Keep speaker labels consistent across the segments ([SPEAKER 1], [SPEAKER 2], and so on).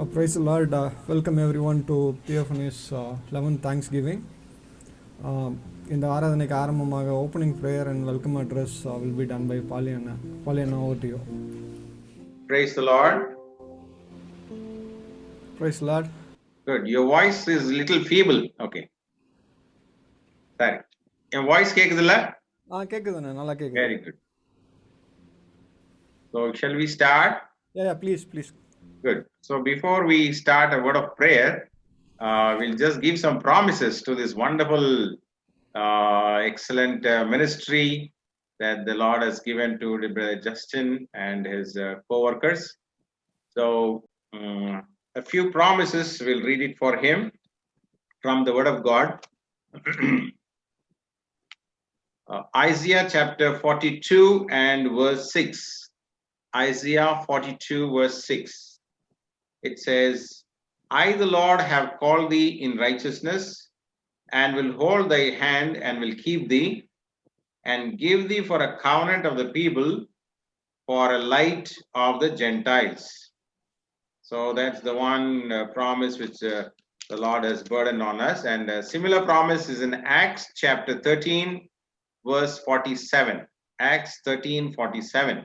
[SPEAKER 1] Praise the Lord. Welcome everyone to Theophany's 11th Thanksgiving. இந்த ஆராதனைக்கு ஆரம்பமாக opening prayer and welcome address will be done by Paliana. Paliana, over to you.
[SPEAKER 2] Praise the Lord.
[SPEAKER 1] Praise the Lord.
[SPEAKER 2] Good. Your voice is a little feeble. Okay. Sorry. Your voice கேக்குதுல்ல?
[SPEAKER 1] கேக்குதுண்ணே, நல்லா கேக்குது.
[SPEAKER 2] Very good. So shall we start?
[SPEAKER 1] Yeah, please.
[SPEAKER 2] Good. So before we start a word of prayer, we'll just give some promises to this wonderful, excellent ministry that the Lord has given to Brother Justin and his co-workers. So a few promises, we'll read it for him from the Word of God. Isaiah chapter 42 and verse 6. Isaiah 42 verse 6. It says, I the Lord have called thee in righteousness, and will hold thy hand and will keep thee, and give thee for a covenant of the people, for a light of the Gentiles. So that's the one promise which the Lord has burdened on us. And a similar promise is in Acts chapter 13 verse 47. Acts 13:47.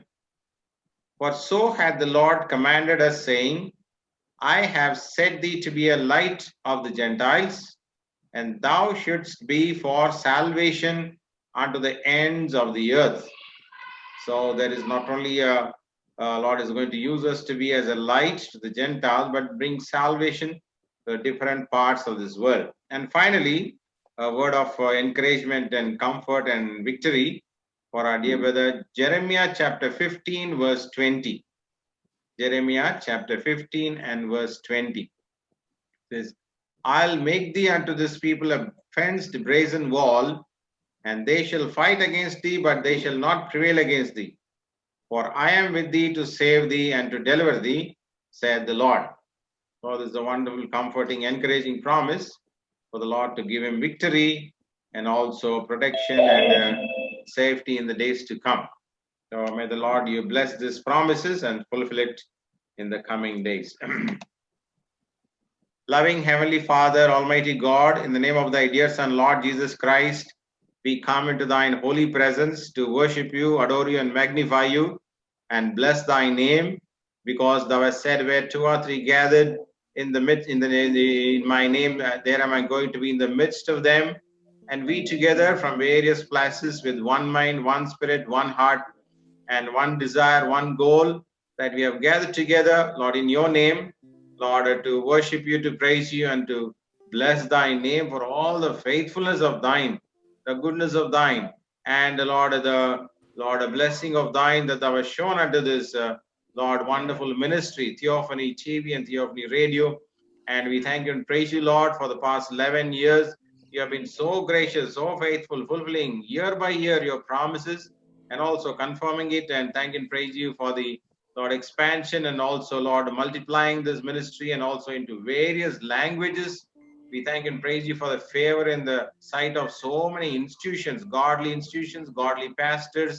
[SPEAKER 2] For so had the Lord commanded us, saying, I have set thee to be a light of the Gentiles, and thou shouldst be for salvation unto the ends of the earth. So there is not only Lord is going to use us to be as a light to the Gentiles, but bring salvation to different parts of this world. And finally, a word of encouragement and comfort and victory for our dear brother Jeremiah chapter 15 verse 20. Jeremiah chapter 15 and verse 20 says, I'll make thee unto this people a fenced brazen wall, and they shall fight against thee, but they shall not prevail against thee. For I am with thee to save thee and to deliver thee, said the Lord. So this is a wonderful, comforting, encouraging promise for the Lord to give him victory and also protection and safety in the days to come. So may the Lord, you bless these promises and fulfill it in the coming days. Loving Heavenly Father, Almighty God, in the name of thy dear Son, Lord Jesus Christ, we come into thine holy presence to worship you, adore you, and magnify you, and bless thy name, because thou hast said, where two or three gathered in the midst, in my name, there am I going to be in the midst of them. And we together from various places with one mind, one spirit, one heart, and one desire, one goal, that we have gathered together, Lord, in your name, Lord, to worship you, to praise you, and to bless thy name for all the faithfulness of thine, the goodness of thine, and Lord, a blessing of thine that thou hast shown unto this, Lord, wonderful ministry, Theophany TV and Theophany Radio. And we thank you and praise you, Lord, for the past 11 years. You have been so gracious, so faithful, fulfilling year by year your promises, and also confirming it. And thank and praise you for the, Lord, expansion, and also, Lord, multiplying this ministry and also into various languages. We thank and praise you for the favor in the sight of so many institutions, godly pastors,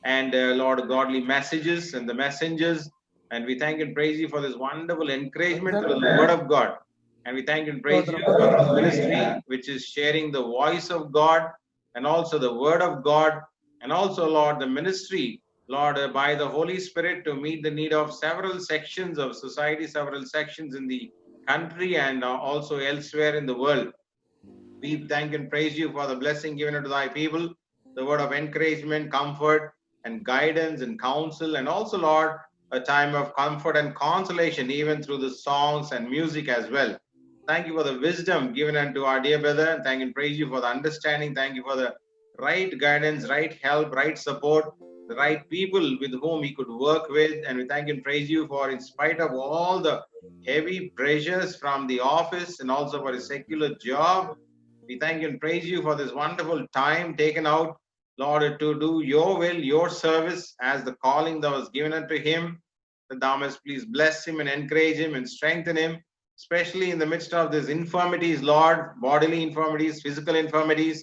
[SPEAKER 2] and Lord, godly messages and the messengers. And we thank and praise you for this wonderful encouragement through the word of God. And we thank and praise you for this ministry, which is sharing the voice of God and also the word of God, and also, Lord, the ministry, Lord, by the Holy Spirit to meet the need of several sections of society, several sections in the country, and also elsewhere in the world. We thank and praise you for the blessing given unto thy people, the word of encouragement, comfort, and guidance and counsel, and also, Lord, a time of comfort and consolation, even through the songs and music as well. Thank you for the wisdom given unto our dear brother. Thank and praise you for the understanding. Thank you for the right guidance, right help, right support, the right people with whom he could work with. And we thank and praise you for, in spite of all the heavy pressures from the office and also for his secular job, we thank you and praise you for this wonderful time taken out, Lord, to do your will, your service, as the calling that was given unto him. That thou must please bless him and encourage him and strengthen him, especially in the midst of these infirmities, Lord, bodily infirmities, physical infirmities,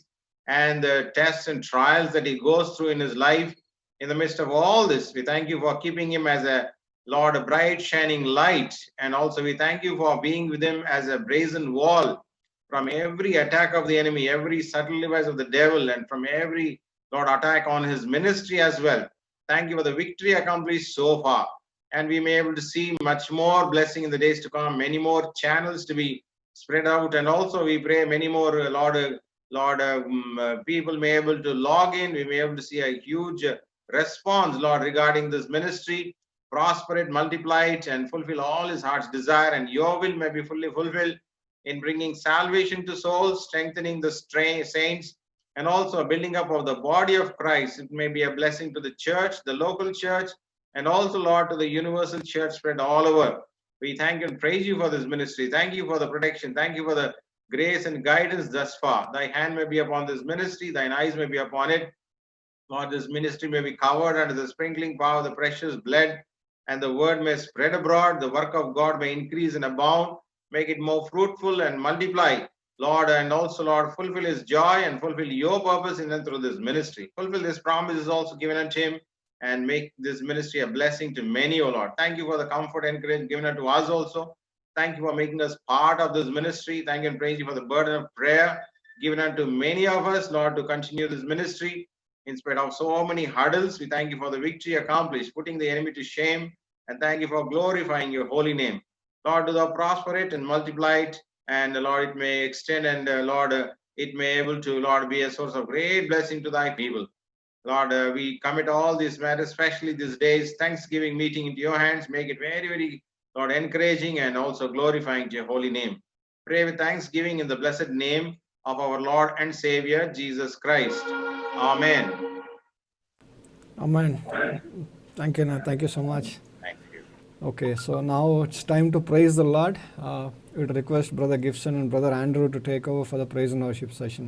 [SPEAKER 2] and the tests and trials that he goes through in his life. In the midst of all this, we thank you for keeping him as a Lord, a bright shining light. And also we thank you for being with him as a brazen wall from every attack of the enemy, every subtle device of the devil, and from every, Lord, attack on his ministry as well. Thank you for the victory accomplished so far. And we may be able to see much more blessing in the days to come, many more channels to be spread out. And also we pray many more, people may be able to log in. We may be able to see a huge response, Lord, regarding this ministry. Prosper it, multiply it, and fulfill all his heart's desire, and your will may be fully fulfilled in bringing salvation to souls, strengthening the saints, and also building up of the body of Christ. It may be a blessing to the church, the local church, and also, Lord, to the universal church spread all over. We thank and praise you for this ministry. Thank you for the protection. Thank you for the grace and guidance thus far. Thy hand may be upon this ministry, thine eyes may be upon it. Lord, this ministry may be covered under the sprinkling power of the precious blood, and the word may spread abroad. The work of God may increase and abound. Make it more fruitful and multiply, Lord, and also, Lord, fulfill his joy and fulfill your purpose in and through this ministry. Fulfill this promise is also given unto him, and make this ministry a blessing to many, O Lord. Thank you for the comfort and encouragement given unto us also. Thank you for making us part of this ministry. Thank you and praise you for the burden of prayer given unto many of us, Lord, to continue this ministry in spite of so many hurdles. We thank you for the victory accomplished, putting the enemy to shame, and thank you for glorifying your holy name. Lord, do thou prosper it and multiply it, and Lord, it may extend, and Lord, it may able to, Lord, be a source of great blessing to thy people. Lord, we commit all these matters, especially these days, Thanksgiving meeting, into your hands. Make it very, very, Lord, encouraging and also glorifying to your holy name. Pray with thanksgiving in the blessed name of our Lord and Savior, Jesus Christ. Amen.
[SPEAKER 1] Amen. Thank you, Nath. Thank you so much.
[SPEAKER 2] Thank you.
[SPEAKER 1] Okay, so now it's time to praise the Lord. We would request Brother Gibson and Brother Andrew to take over for the praise and worship session.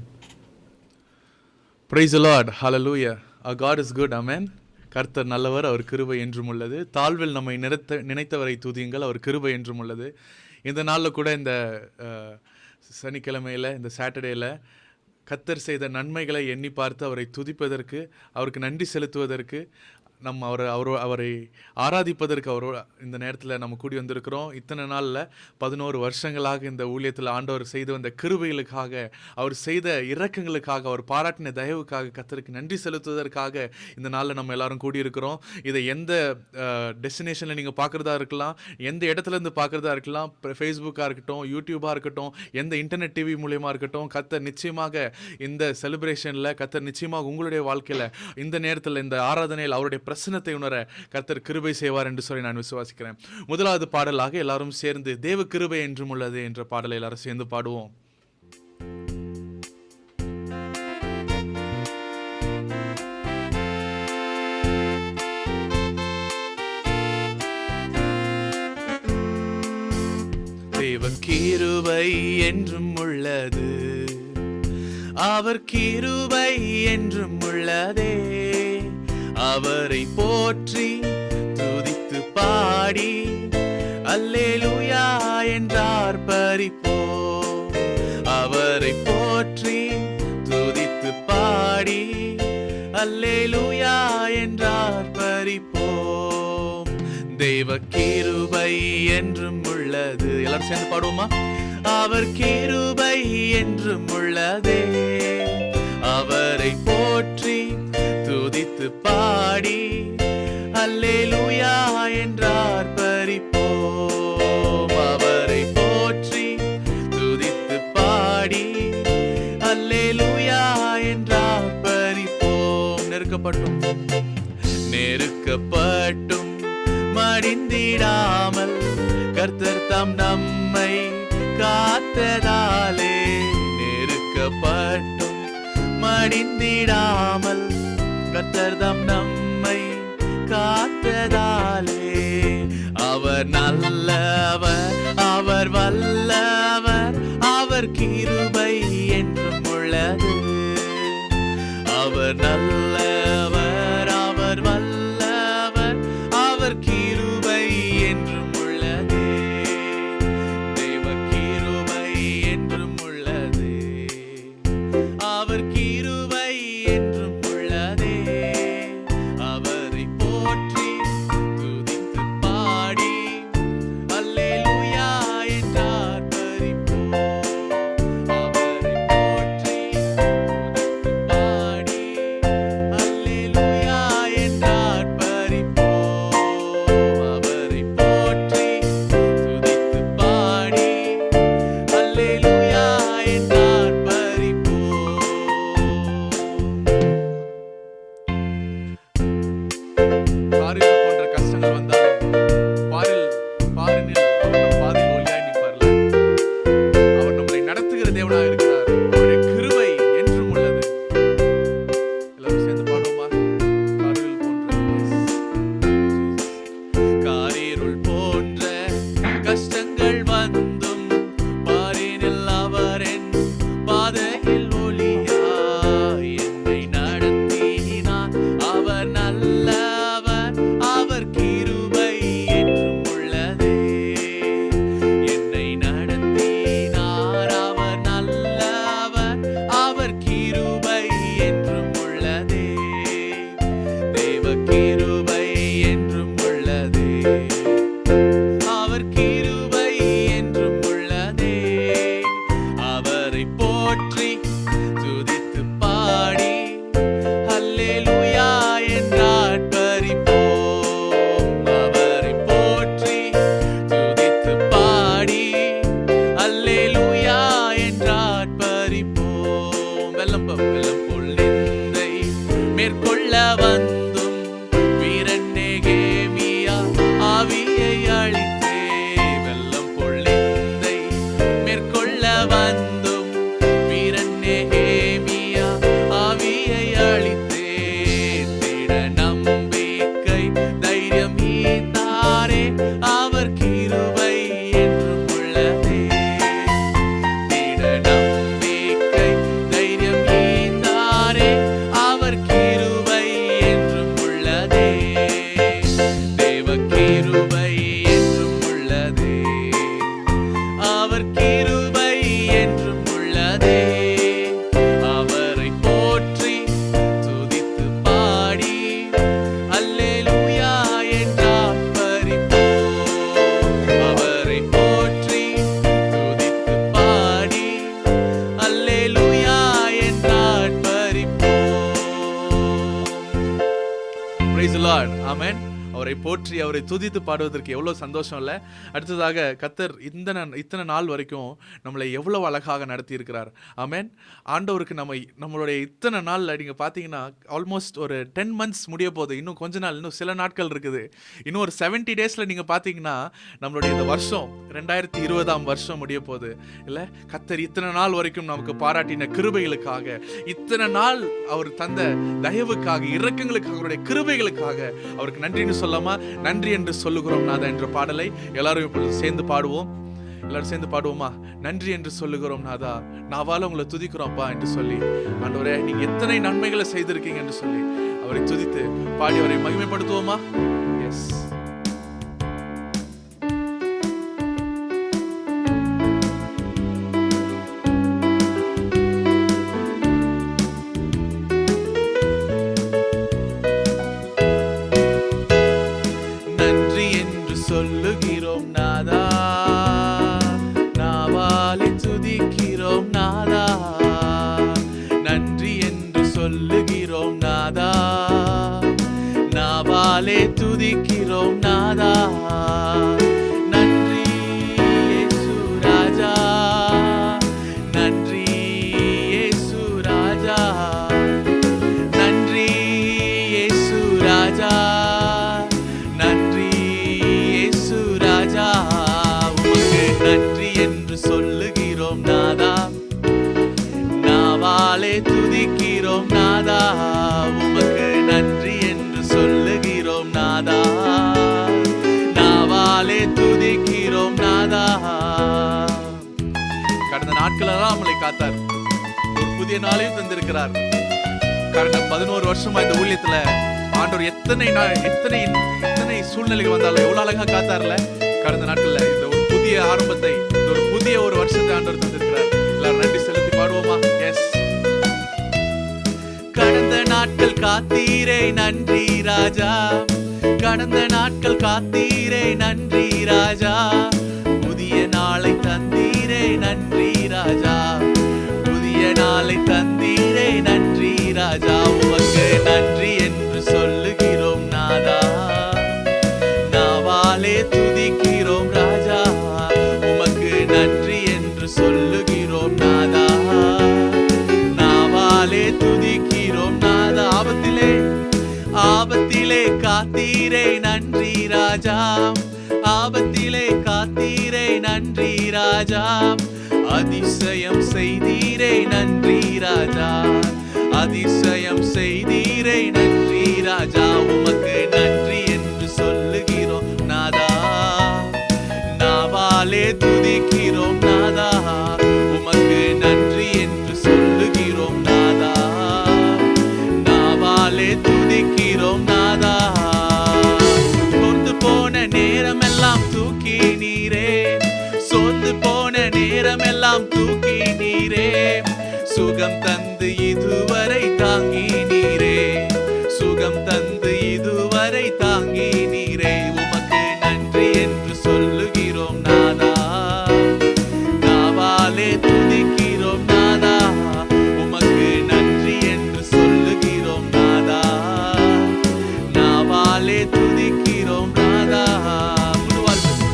[SPEAKER 3] Praise the Lord. Hallelujah. Our God is good. Amen. கர்த்தர் நல்லவர், அவர் கிருபை என்றும் உள்ளது. தாழ்வில் நம்மை நினைத்தவரை துதியுங்கள், அவர் கிருபை என்றும் உள்ளது. இந்த நாளில் கூட இந்த சனிக்கிழமையில், இந்த சாட்டர்டேயில் கர்த்தர் செய்த நன்மைகளை எண்ணி பார்த்து அவரை துதிப்பதற்கு, அவருக்கு நன்றி செலுத்துவதற்கு, நம்ம அவரை ஆராதிப்பதற்கு இந்த நேரத்தில் நம்ம கூடி வந்திருக்கிறோம். இத்தனை நாளில் 11 வருஷங்களாக இந்த ஊழியத்தில் ஆண்டவர் செய்து வந்த கிருபைகளுக்காக, அவர் செய்த இரக்கங்களுக்காக, அவர் பாராட்டின தயவுக்காக கர்த்தருக்கு நன்றி செலுத்துவதற்காக இந்த நாளில் நம்ம எல்லாரும் கூடியிருக்கிறோம். இதை எந்த டெஸ்டினேஷனில் நீங்கள் பார்க்குறதா இருக்கலாம், எந்த இடத்துலேருந்து பார்க்குறதா இருக்கலாம், ஃபேஸ்புக்காக இருக்கட்டும், யூடியூபாக இருக்கட்டும், எந்த இன்டர்நெட் டிவி மூலயமா இருக்கட்டும், கர்த்தர் நிச்சயமாக இந்த செலிப்ரேஷனில், கர்த்தர் நிச்சயமாக உங்களுடைய வாழ்க்கையில் இந்த நேரத்தில், இந்த ஆராதனையில் அவருடைய பிரசன்னத்தை உணர கர்த்தர் கிருபை செய்வார் என்று சொல்லி நான் விசுவாசிக்கிறேன். முதலாவது பாடலாக எல்லாரும் சேர்ந்து தேவ கிருபை என்றும் உள்ளது என்ற பாடலை எல்லாரும் சேர்ந்து பாடுவோம். தேவ கிருபை என்றும் உள்ளது, அவர் கிருபை என்றும் உள்ளதே. அவரை போற்றி துதித்து பாடி அல்லேலூயா என்றார் பரிப்போ. அவரை போற்றி துதித்து பாடி அல்லேலூயா என்றார் பரிப்போம். தேவ கிருபை என்றும் உள்ளது. எல்லாரும் சேர்ந்து பாடுவோமா? அவர் கிருபை என்றும் உள்ளதே. அவரை போற்றி துதித்து பாடி அல்லேலூயா என்றார் பரிப்போம். அவரை போற்றி துதித்து பாடி அல்லேலூயா என்றார் பரிப்போம். நெருக்கப்பட்டும் மடிந்திடாமல் கர்த்தர் தாம் நம்மை காத்ததாலே, நெருக்கப்பட்டும் மடிந்திடாமல் கர்த்தர் தாம் நம்மை காத்ததாலே. அவர் நல்லவர், அவர் வல்லவர், அவர் கிருபை என்றும் உள்ளது. அவர் நல்லவர், அவர் வல்லவர், அவர் கிருபை என்றும் உள்ளது. தேவ கிருபை என்றும் உள்ளது. அவர் கிருபை என்றும் உள்ளதே. அவரை போற்றி துதித்து லார்ட். ஆமென். அவரை போற்றி அவரை துதித்து பாடுவதற்கு எவ்வளோ சந்தோஷம் இல்லை? அடுத்ததாக கர்த்தர் இத்தனை நாள் வரைக்கும் நம்மளை எவ்வளோ அழகாக நடத்தி இருக்கிறார். ஆமென். ஆண்டவருக்கு நம்மளுடைய இத்தனை நாளில் நீங்கள் பார்த்தீங்கன்னா ஆல்மோஸ்ட் ஒரு 10 months முடிய போகுது. இன்னும் கொஞ்ச நாள், இன்னும் சில நாட்கள் இருக்குது. இன்னும் ஒரு 70 daysல நீங்கள் பார்த்தீங்கன்னா நம்மளுடைய இந்த வருஷம் 2020 வருஷம் முடிய போகுது இல்லை? கர்த்தர் இத்தனை நாள் வரைக்கும் நமக்கு பாராட்டின கிருபைகளுக்காக, இத்தனை நாள் அவர் தந்த தயவுக்காக, இரக்கங்களுக்காக, அவருடைய கிருபைகளுக்காக அவருக்கு நன்றின்னு சொல்லாமா? நன்றி என்று சொல்லுகிறோம் நாதா என்ற பாடலை எல்லாரும் இப்பொழுது சேர்ந்து பாடுவோம். எல்லாரும் சேர்ந்து பாடுவோமா? நன்றி என்று சொல்லுகிறோம் நாதா, நாவால உங்களை துதிக்கிறோம்ப்பா என்று சொல்லி, ஆண்டவரே நீங்க எத்தனை நன்மைகளை செய்திருக்கீங்க என்று சொல்லி அவரை துதித்து பாடி அவரை மகிமைப்படுத்துவோமா? எஸ். சொல்லுகிறோம் நாதா, நாவாலே துதிக்கிறோம் நாதா. நன்றி என்று சொல்லுகிறோம் நாதா, நாவாலே துதிக்கிறோம் நாதா. நன்றி இயேசு ராஜா, நன்றி இயேசு ராஜா, நன்றி இயேசு ராஜா, நன்றி என்று சொல்லுகிறோம் நாதா, நாவாலே துதிக்கிறோம் நாதா. உமக்கு நன்றி என்று சொல்லுகிறோம் நாதா, நாவாலே துதிக்கிறோம் நாதா. கடந்த நாட்களெல்லாம் நம்மளை காத்தார், ஒரு புதிய நாளையும் தந்திருக்கிறார். கடந்த 11 வருஷமா இந்த ஊழியத்துல ஆண்டவர் எத்தனை சூழ்நிலைகள் வந்தாலும் எவ்வளவு அழகா காத்தார்ல. கடந்த நாட்கள்ல இந்த ஒரு புதிய ஆரம்பத்தை, ஒரு புதிய ஒரு வருஷத்தை ஆண்டவர் தந்திருக்கிறார். எல்லாரும் நன்றி செலுத்தி பாடுவோமா? எஸ். கடந்த நாட்கள் காத்தீரே நன்றி ராஜா, கடந்த நாட்கள் காத்தீரே நன்றி ராஜா. புதிய நாளை தந்தீரே நன்றி ராஜா, புதிய நாளை தந்தீரே நன்றி ராஜா. உமக்கு நன்றி என்று சொல்லுகிறோம் நாதா, நாவாலே துதிக்கிறோம் ராஜா. உமக்கு நன்றி என்று சொல்லுகிறோம் நாதா, நாவாலே துதிக்கிறோம் நாதா. ஆபத்திலே காத்தீரே நன்றி ராஜா, ஆபத்திலே காத்தீரே நன்றி ராஜா. அதிசயம் செய்தீரே நன்றி ராஜா, அதிசயம் செய்தீரே நன்றி ராஜா. உமக்கு நன்றி என்று சொல்லுகிறோம் நாதா, நாவாலே துதிக்கிறோம் நாதா. உமக்கு நன்றி என்று சொல்லுகிறோம் நாதா, நாவாலே துதிக்கிறோம் நாதா. சோர்ந்து போன நேரமெல்லாம் தூக்கி நீரே, சோர்ந்து போன நேரமெல்லாம் தூக்கி நீரே. சுகம் தந்து இதுவரை தாங்கி நீரே, சுகம் தந்து இதுவரை தாங்கி நீரே. உமக்கு நன்றி என்று சொல்லுகிறோம் நாதா, நாவாலே துதிக்கிறோம் நாதா. உமக்கு நன்றி என்று சொல்லுகிறோம் நாதா, நாவாலே துதிக்கிறோம் நாதா.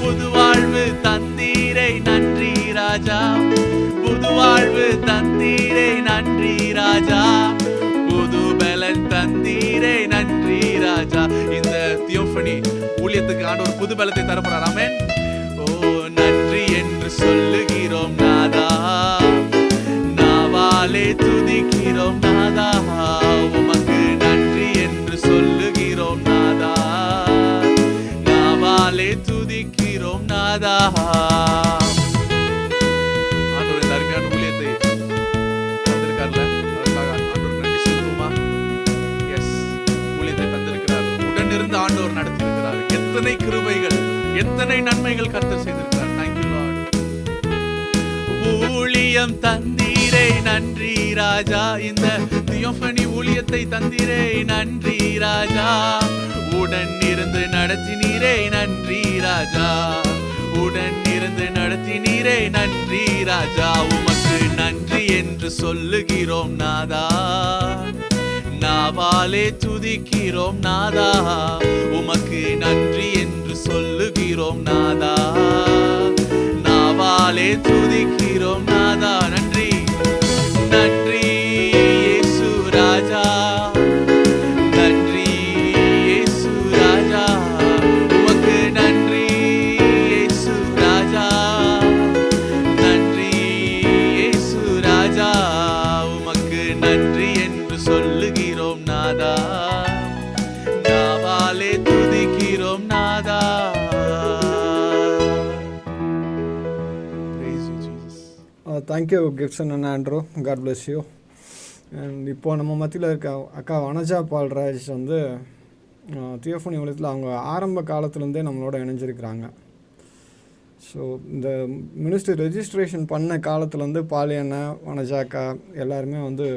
[SPEAKER 3] புது வாழ்வு தந்தீரை நன்றி ராஜா, புது வாழ்வு தந்தீரை நன்றி ராஜா. புது பலன் தந்தீரை நன்றி ராஜா. இந்த தியோஃபனி ஊழியத்துக்கு ஆண்டவர் புது பலத்தை தரப்போறார். ஆமென். ஓ நன்றி என்று சொல்லுகிறோம் நாதா, நாவாலே துதிக்கிறோம் நாதா. உமக்கு நன்றி என்று சொல்லுகிறோம் நாதா, நாவாலே துதிக்கிறோம் நாதா. ஆண்டவர் இந்த அருமையான ஊழியத்தை தந்திருக்கார்ல, அதற்காக ஆண்டவர் நன்றி செலுத்துவோமா? எஸ், ஊழியத்தை தந்திருக்கிறார், உடன் இருந்து ஆண்டவர் நடத்தியிருக்கிறார். எத்தனை கிருபைகள், எத்தனை நன்மைகள் கர்த்தர் செய்திருக்கிறார். Thank you Lord. ஊழியம் தந்தீரே நன்றி ராஜா, இந்த தியோஃபனி ஊழியத்தை தந்தீரே நன்றி ராஜா. உடன் இருந்து நடத்தினீரே நன்றி ராஜா, உடன் இருந்து நடத்தினீரே நன்றி ராஜா. உமக்கு நன்றி என்று சொல்லுகிறோம் நாதா, நாவாலே துதிக்கிறோம் நாதா, உமக்கு நன்றி என்று சொல்லுகிறோம் நாதா. நாவாலே துதிக்கிறோம் நாதா, நன்றி நன்றி இயேசு ராஜா, நன்றி இயேசு ராஜா, உமக்கு நன்றி இயேசு ராஜா, நன்றி இயேசு ராஜா, உமக்கு நன்றி என்று சொல்லுகிறோம் நாதா, நாவாலே துதிக்கிறோம் நாதா.
[SPEAKER 1] Thank you Gibson and Andrew, God bless you. And இப்போ நம்ம மத்தியில் இருக்க அக்கா வனஜா பால்ராஜ் வந்து தியோஃபனி ஊழியத்தில் அவங்க ஆரம்ப காலத்துலேருந்தே நம்மளோட இணைஞ்சிருக்கிறாங்க. ஸோ இந்த மினிஸ்ட்ரி ரெஜிஸ்ட்ரேஷன் பண்ண காலத்துலேருந்து பாலியண்ணா, வனஜா அக்கா எல்லாருமே வந்து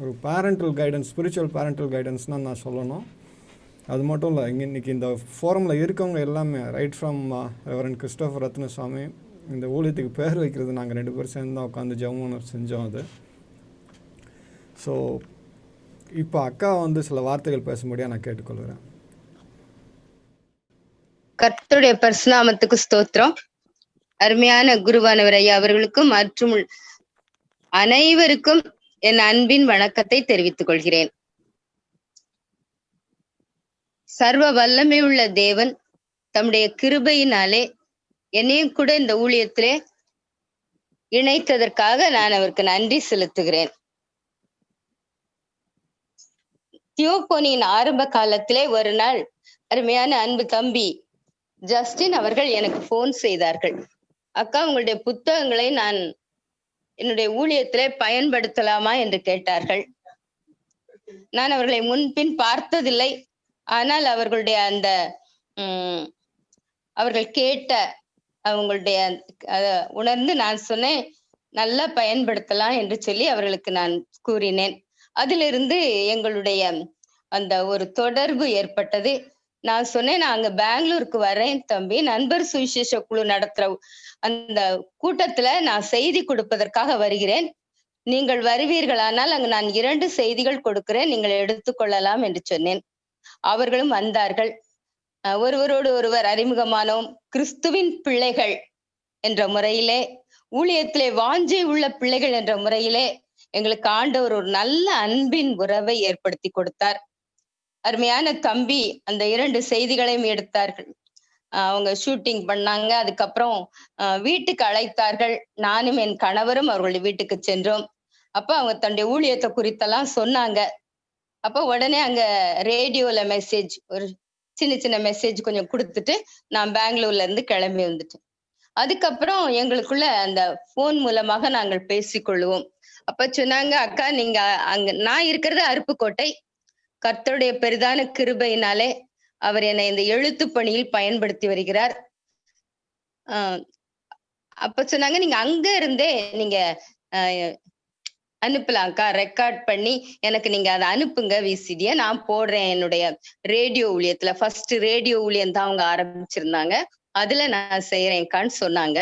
[SPEAKER 1] ஒரு பேரண்டல் கைடன்ஸ், ஸ்பிரிச்சுவல் பேரண்டல் கைடன்ஸ்னால் நான் சொல்லணும். அது மட்டும் இல்லை, இன்றைக்கி இந்த ஃபோரமில் இருக்கவங்க எல்லாமே right from reverend Christopher Ratnasamy, இந்த ஊழியத்துக்கு பேர் வைக்கிறது நாங்கள் 2 பேரும் சேர்ந்து தான் உட்காந்து ஜெபம் செஞ்சோம் அது. ஸோ இப்போ அக்கா வந்து சில வார்த்தைகள் பேசும்படியாக நான் கேட்டுக்கொள்கிறேன்.
[SPEAKER 4] கர்த்தருடைய பரிசுநாமத்துக்கு ஸ்தோத்திரம். அருமையான குருவானவர் ஐயா அவர்களுக்கும் மற்றும் அனைவருக்கும் என் அன்பின் வணக்கத்தை தெரிவித்துக் கொள்கிறேன். சர்வ வல்லமை உள்ள தேவன் தம்முடைய கிருபையினாலே என்னையும் கூட இந்த ஊழியத்திலே இணைத்ததற்காக நான் அவருக்கு நன்றி செலுத்துகிறேன். தியோபோனியின் ஆரம்ப காலத்திலே ஒரு நாள் அருமையான அன்பு தம்பி ஜஸ்டின் அவர்கள் எனக்கு போன் செய்தார்கள். அக்கா, உங்களுடைய புத்தகங்களை நான் என்னுடைய ஊழியத்திலே பயன்படுத்தலாமா என்று கேட்டார்கள். நான் அவர்களை முன்பின் பார்த்ததில்லை. ஆனால் அவர்களுடைய அந்த அவர்கள் கேட்ட அவங்களுடைய உணர்ந்து நான் சொன்னேன், நல்லா பயன்படுத்தலாம் என்று சொல்லி அவர்களுக்கு நான் கூறினேன். அதிலிருந்து எங்களுடைய அந்த ஒரு தொடர்பு ஏற்பட்டது. நான் சொன்னேன், நான் அங்க பெங்களூருக்கு வரேன் தம்பி, நண்பர் சுவிசேஷ குழு நடத்துற அந்த கூட்டத்துல நான் செய்தி கொடுப்பதற்காக வருகிறேன். நீங்கள் வருவீர்களானால் அங்கு நான் 2 செய்திகள் கொடுக்கிறேன், நீங்கள் எடுத்துக்கொள்ளலாம் என்று சொன்னேன். அவர்களும் வந்தார்கள். ஒருவரோடு ஒருவர் அறிமுகமானோம். கிறிஸ்துவின் பிள்ளைகள் என்ற முறையிலே, ஊழியத்திலே வாஞ்சை உள்ள பிள்ளைகள் என்ற முறையிலே எங்களுக்கு ஆண்டவர் ஒரு நல்ல அன்பின் உறவை ஏற்படுத்தி கொடுத்தார். அருமையான தம்பி அந்த 2 செய்திகளையும் எடுத்தார்கள். அவங்க ஷூட்டிங் பண்ணாங்க. அதுக்கப்புறம் வீட்டுக்கு அழைத்தார்கள். நானும் என் கணவரும் அவர்களுடைய வீட்டுக்கு சென்றோம். அப்ப அவங்க தன்னுடைய ஊழியத்தை குறித்தெல்லாம் சொன்னாங்க. அப்ப உடனே அங்க ரேடியோல மெசேஜ், ஒரு சின்ன மெசேஜ் கொஞ்சம் கொடுத்துட்டு நான் பெங்களூர்ல இருந்து கிளம்பி வந்துட்டேன். அதுக்கப்புறம் எங்களுக்குள்ள அந்த போன் மூலமாக நாங்கள் பேசிக்கொள்வோம். அப்ப சொன்னாங்க, அக்கா நீங்க அங்க, நான் இருக்கிறது அருப்புக்கோட்டை, கர்த்தருடைய பெரிதான கிருபையினாலே அவர் என்னை இந்த எழுத்து பணியில் பயன்படுத்தி வருகிறார். அப்ப சொன்னாங்க, நீங்க அங்க இருந்தே நீங்க அனுப்பலாம்க்கா, ரெக்கார்ட் பண்ணி எனக்கு நீங்க அதை அனுப்புங்க விசிடிய, நான் போடுறேன் என்னுடைய ரேடியோ ஊழியத்துல. ஃபர்ஸ்ட் ரேடியோ ஊழியம் தான் அவங்க ஆரம்பிச்சிருந்தாங்க, அதுல நான் செய்யறேன்கான்னு சொன்னாங்க.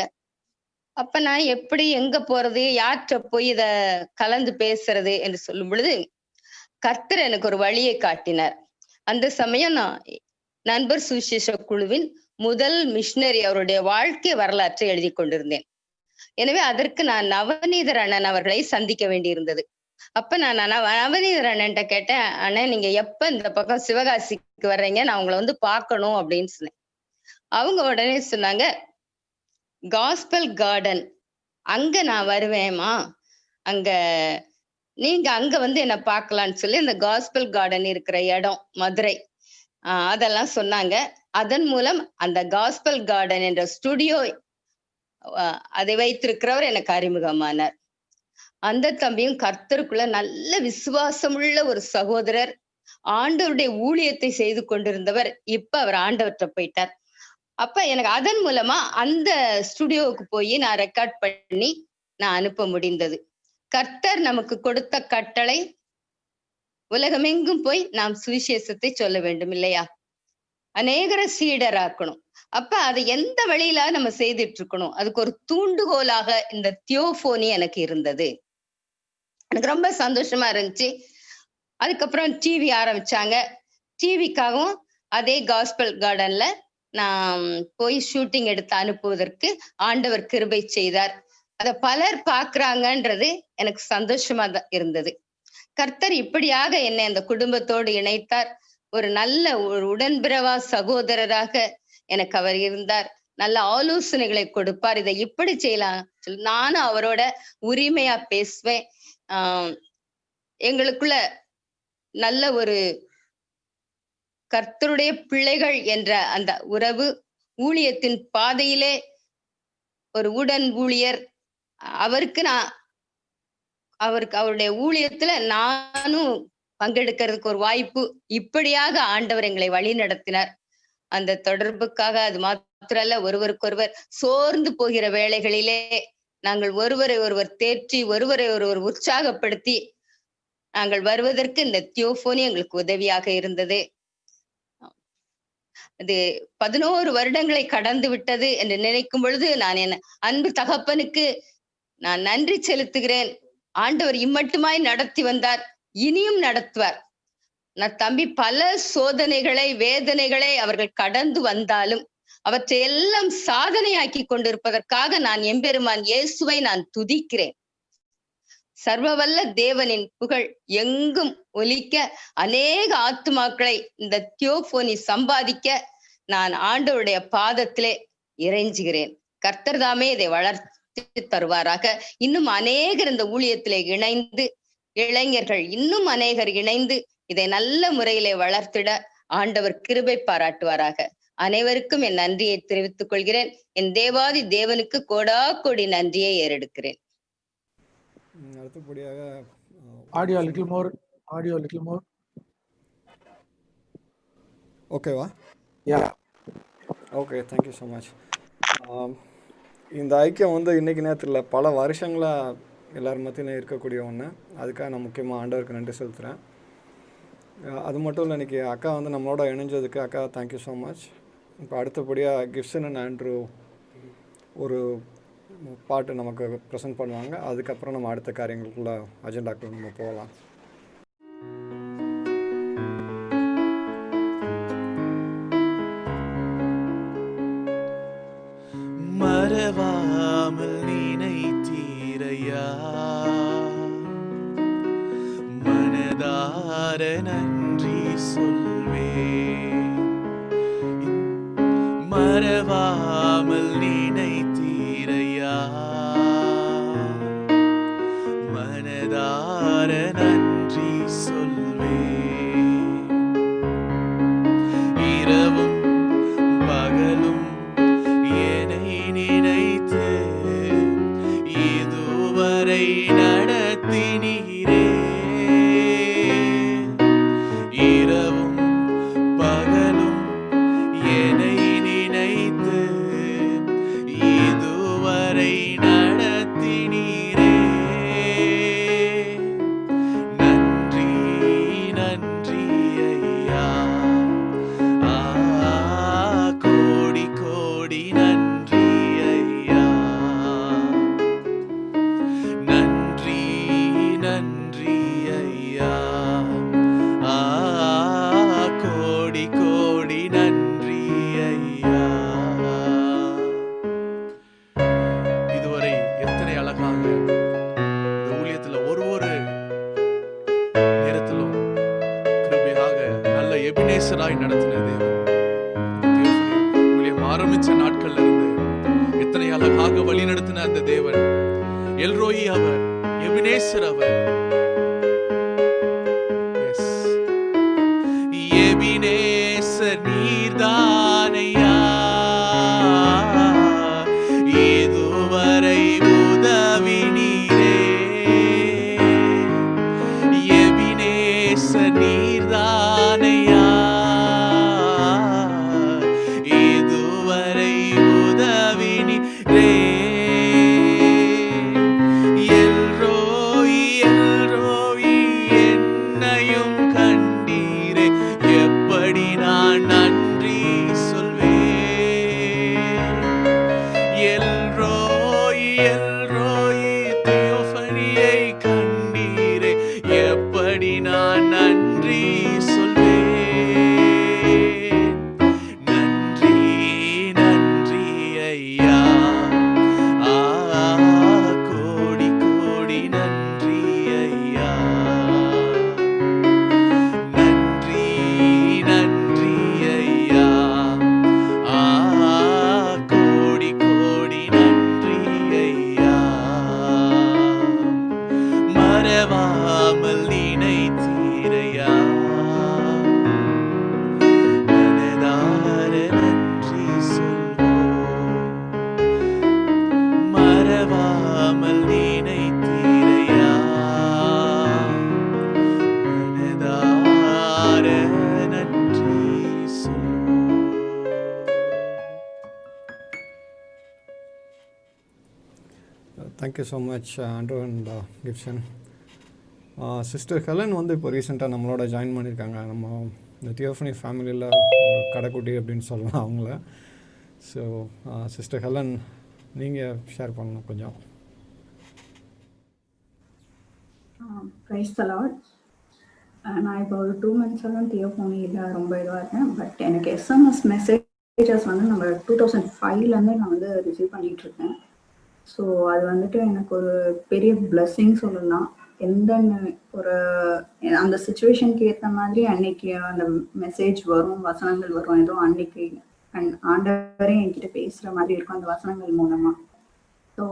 [SPEAKER 4] அப்ப நான் எப்படி, எங்க போறது, யார்கிட்ட போய் இத கலந்து பேசுறது என்று சொல்லும் பொழுது கர்த்தர் எனக்கு ஒரு வழியை காட்டினார். அந்த சமயம் நான் நண்பர் சுவிசேஷ குழுவின் முதல் மிஷினரி அவருடைய வாழ்க்கை வரலாற்றை எழுதி கொண்டிருந்தேன். எனவே அதற்கு நான் நவநீதர் அண்ணன் அவர்களை சந்திக்க வேண்டியிருந்தது. அப்ப நான் நவநீதர் அண்ணன்ட்ட கேட்டேன், அண்ணன் நீங்க எப்ப இந்த பக்கம் சிவகாசிக்கு வர்றீங்க, நான் உங்களை வந்து பார்க்கணும் அப்படின்னு சொன்னேன். அவங்க உடனே சொன்னாங்க, காஸ்பல் கார்டன் அங்க நான் வருவேன்மா, அங்க நீங்க அங்க வந்து என்ன பார்க்கலான்னு சொல்லி அந்த காஸ்பல் கார்டன் இருக்கிற இடம் மதுரை, அதெல்லாம் சொன்னாங்க. அதன் மூலம் அந்த காஸ்பல் கார்டன் என்ற ஸ்டுடியோ அதை வைத்திருக்கிறவர் எனக்கு அறிமுகமானார். அந்த தம்பியும் கர்த்தருக்குள்ள நல்ல விசுவாசமுள்ள ஒரு சகோதரர், ஆண்டவருடைய ஊழியத்தை செய்து கொண்டிருந்தவர். இப்ப அவர் ஆண்டவர்கிட்ட போயிட்டார். அப்ப எனக்கு அதன் மூலமா அந்த ஸ்டுடியோவுக்கு போய் நான் ரெக்கார்ட் பண்ணி நான் அனுப்ப முடிந்தது. கர்த்தர் நமக்கு கொடுத்த கட்டளை, உலகமெங்கும் போய் நாம் சுவிசேஷத்தை சொல்ல வேண்டும் இல்லையா, அநேகரை சீடராக்கணும். அப்ப அதை எந்த வழியில நம்ம செய்துட்டு இருக்கணும், அதுக்கு ஒரு தூண்டுகோலாக இந்த தியோபோனி எனக்கு இருந்தது. எனக்கு ரொம்ப சந்தோஷமா இருந்துச்சு. அதுக்கப்புறம் டிவி ஆரம்பிச்சாங்க. டிவிக்காகவும் அதே காஸ்பல் கார்டன்ல நான் போய் ஷூட்டிங் எடுத்து அனுப்புவதற்கு ஆண்டவர் கிருபை செய்தார். அத பலர் பார்க்கறாங்கன்றது எனக்கு சந்தோஷமா தான் இருந்தது. கர்த்தர் இப்படியாக என்னை அந்த குடும்பத்தோடு இணைத்தார். ஒரு நல்ல ஒரு உடன்பிறவா சகோதரராக எனக்கு அவர் இருந்தார். நல்ல ஆலோசனைகளை கொடுப்பார். இதை இப்படி செய்யலாம் சொல்லி நானும் அவரோட உரிமையா பேசுவேன். எங்களுக்குள்ள நல்ல ஒரு கர்த்தருடைய பிள்ளைகள் என்ற அந்த உறவு, ஊழியத்தின் பாதையிலே ஒரு உடன் ஊழியர், அவருடைய ஊழியத்துல நானும் பங்கெடுக்கிறதுக்கு ஒரு வாய்ப்பு, இப்படியாக ஆண்டவர் எங்களை வழி நடத்தினார். அந்த தொடர்புக்காக அது மாத்திரல்ல, ஒருவருக்கொருவர் சோர்ந்து போகிற வேளைகளிலே நாங்கள் ஒருவரை ஒருவர் தேற்றி, ஒருவரை ஒருவர் உற்சாகப்படுத்தி நாங்கள் வருவதற்கு இந்த தியோபோனி எங்களுக்கு உதவியாக இருந்தது. அது 11 வருடங்களை கடந்து விட்டது என்று நினைக்கும் பொழுது நான் என் அன்பு தகப்பனுக்கு நான் நன்றி செலுத்துகிறேன். ஆண்டவர் இம்மட்டுமாய் நடத்தி வந்தார், இனியும் நடத்துவார். நான் தம்பி பல சோதனைகளை, வேதனைகளை அவர்கள் கடந்து வந்தாலும் அவற்றை எல்லாம் சாதனையாக்கி கொண்டிருப்பதற்காக நான் எம்பெருமான் இயேசுவை நான் துதிக்கிறேன். சர்வவல்ல தேவனின் புகழ் எங்கும் ஒலிக்க, அநேக ஆத்துமாக்களை இந்த தியோபோனி சம்பாதிக்க நான் ஆண்டவருடைய பாதத்திலே இறைஞ்சுகிறேன். கர்த்தர் தாமே இதை வளர்த்து தருவாராக. இன்னும் அநேகர் இந்த ஊழியத்திலே இணைந்து, இளைஞர்கள் இன்னும் அநேகர் இணைந்து இதை நல்ல முறையிலே வளர்த்திட ஆண்டவர் கிருபை பாராட்டுவாராக. அனைவருக்கும் என் நன்றியை தெரிவித்துக் கொள்கிறேன். என் தேவாதி தேவனுக்கு கோடா கோடி நன்றியை ஏறெடுக்கிறேன்.
[SPEAKER 1] அடுத்தபடியாக
[SPEAKER 5] ஆடியோ லிட்டில் மோர்.
[SPEAKER 1] ஓகேவா?
[SPEAKER 5] யா,
[SPEAKER 1] ஓகே, தேங்க்யூ ஸோ மச். இந்த ஐக்கியம் வந்து இன்றைக்கி நேரத்தில் பல வருஷங்களாக எல்லோரும் மத்தியில் இருக்கக்கூடிய ஒன்று. அதுக்காக நான் முக்கியமாக ஆண்டவருக்கு நன்றி செலுத்துகிறேன். அது மட்டும் இல்லை, இன்றைக்கி அக்கா வந்து நம்மளோட இணைஞ்சதுக்கு அக்கா தேங்க்யூ ஸோ மச். இப்போ அடுத்தபடியாக கிப்சன் அண்ட் ஆண்ட்ரூ ஒரு பாட்டு நமக்கு ப்ரெசென்ட் பண்ணுவாங்க. அதுக்கப்புறம் நம்ம அடுத்த காரியங்களுக்குள்ள அஜெண்டாக்குள்ள நம்ம போகலாம்.
[SPEAKER 3] மறவாமல் நினைத்தீரையா, மனதார நன்றி சொல்வேன். மறவாமல் நினைத்தீரையா, மனதார நன்றி சொல்வேன். இரவும் பகலும் என்னை நினைத்து இதுவரை நடத்தினீரே. இரவும் பகலும் என்னை நினைத்து இதுவரை நடத்தினீரே. நன்றி நன்றி ஐயா, கோடி கோடி நன்றி ஐயா. நன்றி நன்றி ஐயா, கோடி கோடி நன்றி ஐயா. இதுவரை எத்தனை அழகாக இந்த ஊழியத்துல ஒரு நேரத்திலும் கிருபையாக நல்ல எபினேசராய் நடத்தின தேவன். ஊழியம் ஆரம்பிச்ச நாட்கள்ல இருந்து எத்தனை அழகாக வழி நடத்தின அந்த தேவன். எல்ரோயி அவர், எபினேசர் அவர். எபினேசர் நீர்தானையா, இதுவரை உதவி நீரே. எபினேசர் நீர்தானையா, இதுவரை உதவி நீரே. எல்ரோயி எல்ரோயி என்னையும் கண்டீரே, எப்படி நான் நன்றி சொல்வேன். எல்ரோயி எல்ரோயி தியோபனியை கண்டீரே, எப்படி படி நான் நன்றி சொல்வேன். நன்றி நன்றி ஐயா, கோடி கோடி நன்றி ஐயா. நன்றி நன்றி ஐயா, கோடி கோடி நன்றி ஐயா. மறவாமல் நினைத்தீரையா, மனதார நன்றி சொல்வோம். மறவாமல் நினைத்தீரையா, மனதார நன்றி சொல்வோம்.
[SPEAKER 1] Thank you so much, Andrew and Gibson. Sister Helen வந்து இப்போ ரீசெண்டாக நம்மளோட ஜாயின் பண்ணியிருக்காங்க. நம்ம இந்த தியோஃபனி ஃபேமிலியில் ஒரு கடைக்குட்டி அப்படின்னு சொல்லலாம் அவங்கள. ஸோ சிஸ்டர் ஹெலன், நீங்கள் ஷேர் பண்ணணும் கொஞ்சம்.
[SPEAKER 6] ப்ரைஸ் த லார்ட். நான் இப்போ ஒரு 2 months தியோஃபோனியில் ரொம்ப இதுவாக இருக்கேன். பட் எனக்கு எஸ்எம்எஸ் மெசேஜஸ் வந்து நம்ம 2005லேருந்தே நான் வந்து ரிசீவ் பண்ணிகிட்ருக்கேன். ஸோ அது வந்துட்டு எனக்கு ஒரு பெரிய பிளெஸ்ஸிங் சொல்லலாம். எந்த ஒரு அந்த சுச்சுவேஷனுக்கு ஏற்ற மாதிரி அன்னைக்கு அந்த மெசேஜ் வரும், வசனங்கள் வரும். ஏதோ அன்னைக்கு ஆண்டவரே என்கிட்ட பேசுகிற மாதிரி இருக்கும் அந்த வசனங்கள் மூலமாக. ஸோ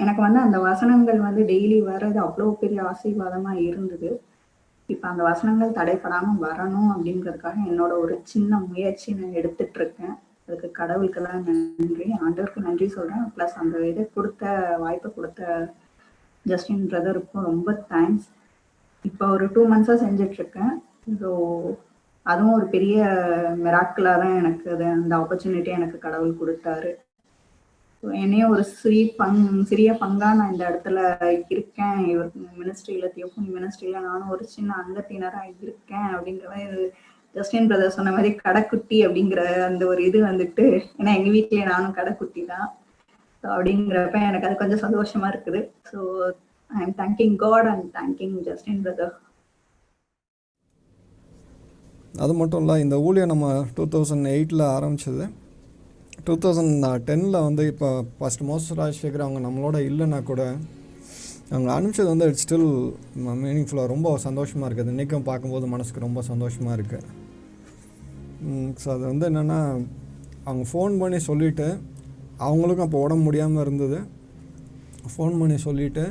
[SPEAKER 6] எனக்கு வந்து அந்த வசனங்கள் வந்து டெய்லி வர்றது அவ்வளோ பெரிய ஆசீர்வாதமாக இருந்தது. இப்போ அந்த வசனங்கள் தடைப்படாமல் வரணும் அப்படிங்கிறதுக்காக என்னோட ஒரு சின்ன முயற்சி நான் எடுத்துட்டு இருக்கேன். அதுக்கு கடவுளுக்கெல்லாம் நன்றி, ஆண்டவருக்கு நன்றி சொல்கிறேன். ப்ளஸ் அந்த இதை கொடுத்த வாய்ப்பை கொடுத்த ஜஸ்டின் பிரதருக்கும் ரொம்ப தேங்க்ஸ். இப்போ ஒரு 2 months செஞ்சிட்ருக்கேன். ஸோ அதுவும் ஒரு பெரிய மிராக்கிளாக தான் எனக்கு அது அந்த ஆப்பர்ச்சுனிட்டி எனக்கு கடவுள் கொடுத்தாரு. ஸோ என்னையும் ஒரு சிறிய பங்காக நான் இந்த இடத்துல இருக்கேன். இவர் மினிஸ்ட்ரியில், தியோஃபனி மினிஸ்ட்ரியில் நானும் ஒரு சின்ன அங்கத்தினராக இருக்கேன் அப்படிங்கிறத ஜஸ்டின் பிரதர் சொன்ன மாதிரி கடைக்குட்டி அப்படிங்கிற அந்த ஒரு இது வந்துட்டு, ஏன்னா எங்கள் வீட்லேயே நானும் கடைக்குட்டி தான். ஸோ அப்படிங்கிறப்ப எனக்கு அது கொஞ்சம் சந்தோஷமா இருக்குது. So I am thanking God and thanking Justin brother.
[SPEAKER 1] அது மட்டும் இல்லை, இந்த ஊழியம் நம்ம 2008 ஆரம்பிச்சது. 2010 வந்து இப்போ ஃபஸ்ட் மோஸ்ட் ராஜசேகர் அவங்க நம்மளோட இல்லைன்னா கூட அவங்க அனுப்பிச்சது வந்து இட்ஸ் ஸ்டில் மீனிங்ஃபுல்லாக ரொம்ப சந்தோஷமாக இருக்குது. இன்றைக்கும் பார்க்கும்போது மனசுக்கு ரொம்ப சந்தோஷமாக இருக்குது. ஸோ அது வந்து என்னென்னா, அவங்க ஃபோன் பண்ணி சொல்லிவிட்டு, அவங்களுக்கும் அப்போ உடம்பு முடியாமல் இருந்தது, ஃபோன் பண்ணி சொல்லிவிட்டு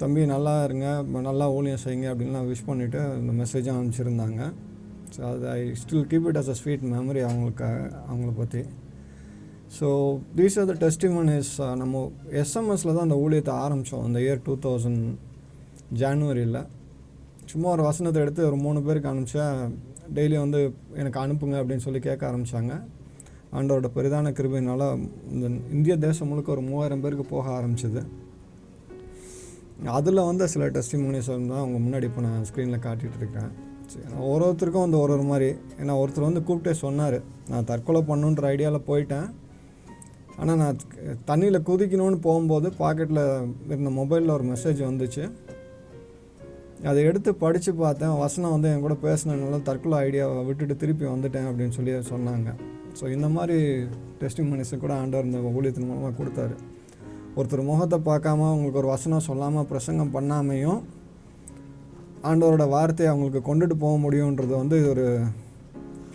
[SPEAKER 1] தம்பி நல்லா இருங்க, நல்லா ஊழியம் செய்யுங்க அப்படின்லாம் விஷ் பண்ணிவிட்டு இந்த மெசேஜும் அனுப்பிச்சிருந்தாங்க. ஸோ அது I still keep it as a sweet memory அவங்கள பற்றி. So these are the testimonies. நம்ம எஸ்எம்எஸில் தான் அந்த ஊழியத்தை ஆரம்பித்தோம் அந்த இயர் 2000 ஜான்வரியில். சும்மா ஒரு வசனத்தை எடுத்து ஒரு 3 பேருக்கு அனுப்பிச்சா டெய்லி வந்து எனக்கு அனுப்புங்க அப்படின்னு சொல்லி கேட்க ஆரம்பித்தாங்க. ஆண்டவரோட பெரிதான கிருபையினால் இந்த இந்திய தேசம் முழுக்க ஒரு 3000 பேருக்கு போக ஆரம்பிச்சிது. அதில் வந்து சில டெஸ்டிமோனிஸ் தான் அவங்க முன்னாடி இப்போ நான் ஸ்க்ரீனில் காட்டிகிட்ருக்கேன். ஒருத்தருக்கும் வந்து ஒரு மாதிரி, ஏன்னா ஒருத்தர் வந்து கூப்பிட்டே சொன்னார், நான் தற்கொலை பண்ணுன்ற ஐடியாவில் போயிட்டேன், ஆனால் நான் தண்ணியில் குதிக்கணும்னு போகும்போது பாக்கெட்டில் இருந்த மொபைலில் ஒரு மெசேஜ் வந்துச்சு. அதை எடுத்து படித்து பார்த்தேன், வசனம் வந்து என் கூட பேசினதுனால தற்கொலை ஐடியாவை விட்டுட்டு திருப்பி வந்துட்டேன் அப்படின்னு சொல்லி சொன்னாங்க. ஸோ இந்த மாதிரி டெஸ்டிமோனிஸை கூட ஆண்டவர் இந்த ஊழியத்தின் மூலமாக கொடுத்தாரு. ஒருத்தர் முகத்தை பார்க்காம அவங்களுக்கு ஒரு வசனம் சொல்லாமல் பிரசங்கம் பண்ணாமையும் ஆண்டவரோட வார்த்தையை அவங்களுக்கு கொண்டுட்டு போக முடியுன்றது வந்து இது ஒரு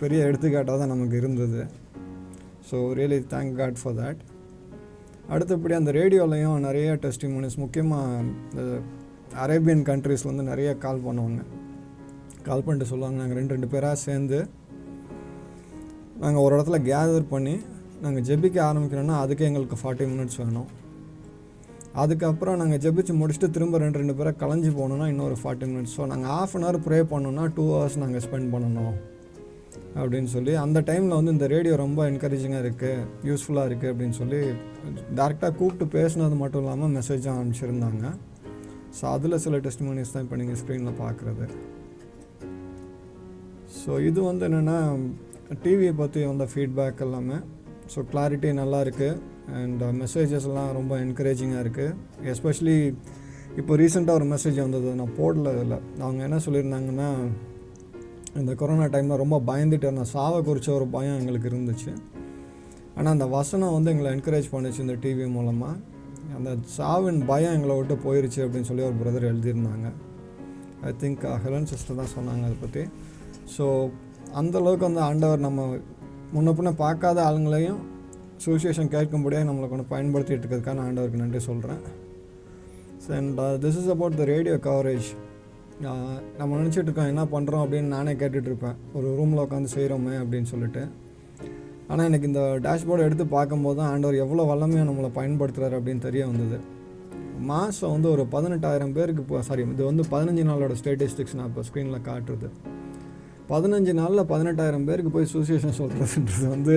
[SPEAKER 1] பெரிய எடுத்துக்காட்டாக தான் நமக்கு இருந்தது. So really thank God for that. அடுத்தபடி அந்த ரேடியோலையும் நிறைய டெஸ்டிமோனிஸ், முக்கியமாக இந்த அரேபியன் கண்ட்ரீஸ்லேருந்து நிறைய கால் பண்ணுவாங்க. கால் பண்ணிட்டு சொல்லுவாங்க, நாங்கள் 2 பேராக சேர்ந்து நாங்கள் ஒரு இடத்துல கேதர் பண்ணி நாங்கள் ஜெபிக்க ஆரம்பிக்கிறோன்னா அதுக்கு எங்களுக்கு 40 minutes வேணும். அதுக்கப்புறம் நாங்கள் ஜெபிச்சு முடிச்சுட்டு திரும்ப 2 பேரை கலைஞ்சி போகணுன்னா இன்னொரு 40 minutes. ஸோ நாங்கள் ½ an hour ப்ரே பண்ணோன்னா 2 hours நாங்கள் ஸ்பெண்ட் பண்ணணும் அப்படின்னு சொல்லி அந்த டைமில் வந்து இந்த ரேடியோ ரொம்ப என்கரேஜிங்காக இருக்குது, யூஸ்ஃபுல்லாக இருக்குது அப்படின்னு சொல்லி டேரெக்டாக கூப்பிட்டு பேசுனது மட்டும் இல்லாமல் மெசேஜாக அனுப்பிச்சிருந்தாங்க. ஸோ அதில் சில டெஸ்டிமோனிஸ் தான் இப்போ நீங்கள் ஸ்க்ரீனில் பார்க்குறது. ஸோ இது வந்து என்னென்னா டிவியை பற்றி வந்த ஃபீட்பேக் எல்லாமே. ஸோ கிளாரிட்டி நல்லா இருக்குது அண்ட் மெசேஜஸ்லாம் ரொம்ப என்கரேஜிங்காக இருக்குது. எஸ்பெஷலி இப்போ ரீசெண்டாக ஒரு மெசேஜ் வந்தது, நான் போடல இதில். அவங்க என்ன சொல்லியிருந்தாங்கன்னா, இந்த கொரோனா டைமில் ரொம்ப பயந்துட்டு இருந்தேன், சாவை குறித்த ஒரு பயம் எங்களுக்கு இருந்துச்சு. ஆனால் அந்த வசனம் வந்து எங்களை என்கரேஜ் பண்ணிச்சு இந்த டிவி மூலமாக. அந்த சாவின் பயம் எங்களை விட்டு போயிருச்சு அப்படின்னு சொல்லி ஒரு பிரதர் எழுதியிருந்தாங்க. ஐ திங்க் ஹெலன் சிஸ்டர் தான் சொன்னாங்க அதை பற்றி. ஸோ அந்தளவுக்கு வந்து ஆண்டவர் நம்ம முன்ன பின்ன பார்க்காத ஆளுங்களையும் சுவிசேஷம் கேட்கும்படியாக நம்மளை கொண்டு பயன்படுத்திகிட்டு இருக்கிறதுக்கான ஆண்டவருக்கு நன்றி சொல்கிறேன். And this is about the radio coverage. நம்ம நினச்சிட்டு இருக்கோம் என்ன பண்ணுறோம் அப்படின்னு நானே கேட்டுட்ருப்பேன், ஒரு ரூமில் உட்காந்து செய்கிறோமே அப்படின்னு சொல்லிட்டு. ஆனால் எனக்கு இந்த டேஷ்போர்டை எடுத்து பார்க்கும்போது தான் ஆண்டவர் எவ்வளோ வல்லமையாக நம்மளை பயன்படுத்துகிறார் அப்படின்னு தெரிய வந்தது. மாதம் வந்து ஒரு 18,000 பேருக்கு இது வந்து 15 நாளோட ஸ்டேட்டிஸ்டிக்ஸ் நான் இப்போ ஸ்க்ரீனில் காட்டுறது. 15 நாளில் 18,000 பேருக்கு போய் சுவிசேஷன் சொல்கிறதுன்றது வந்து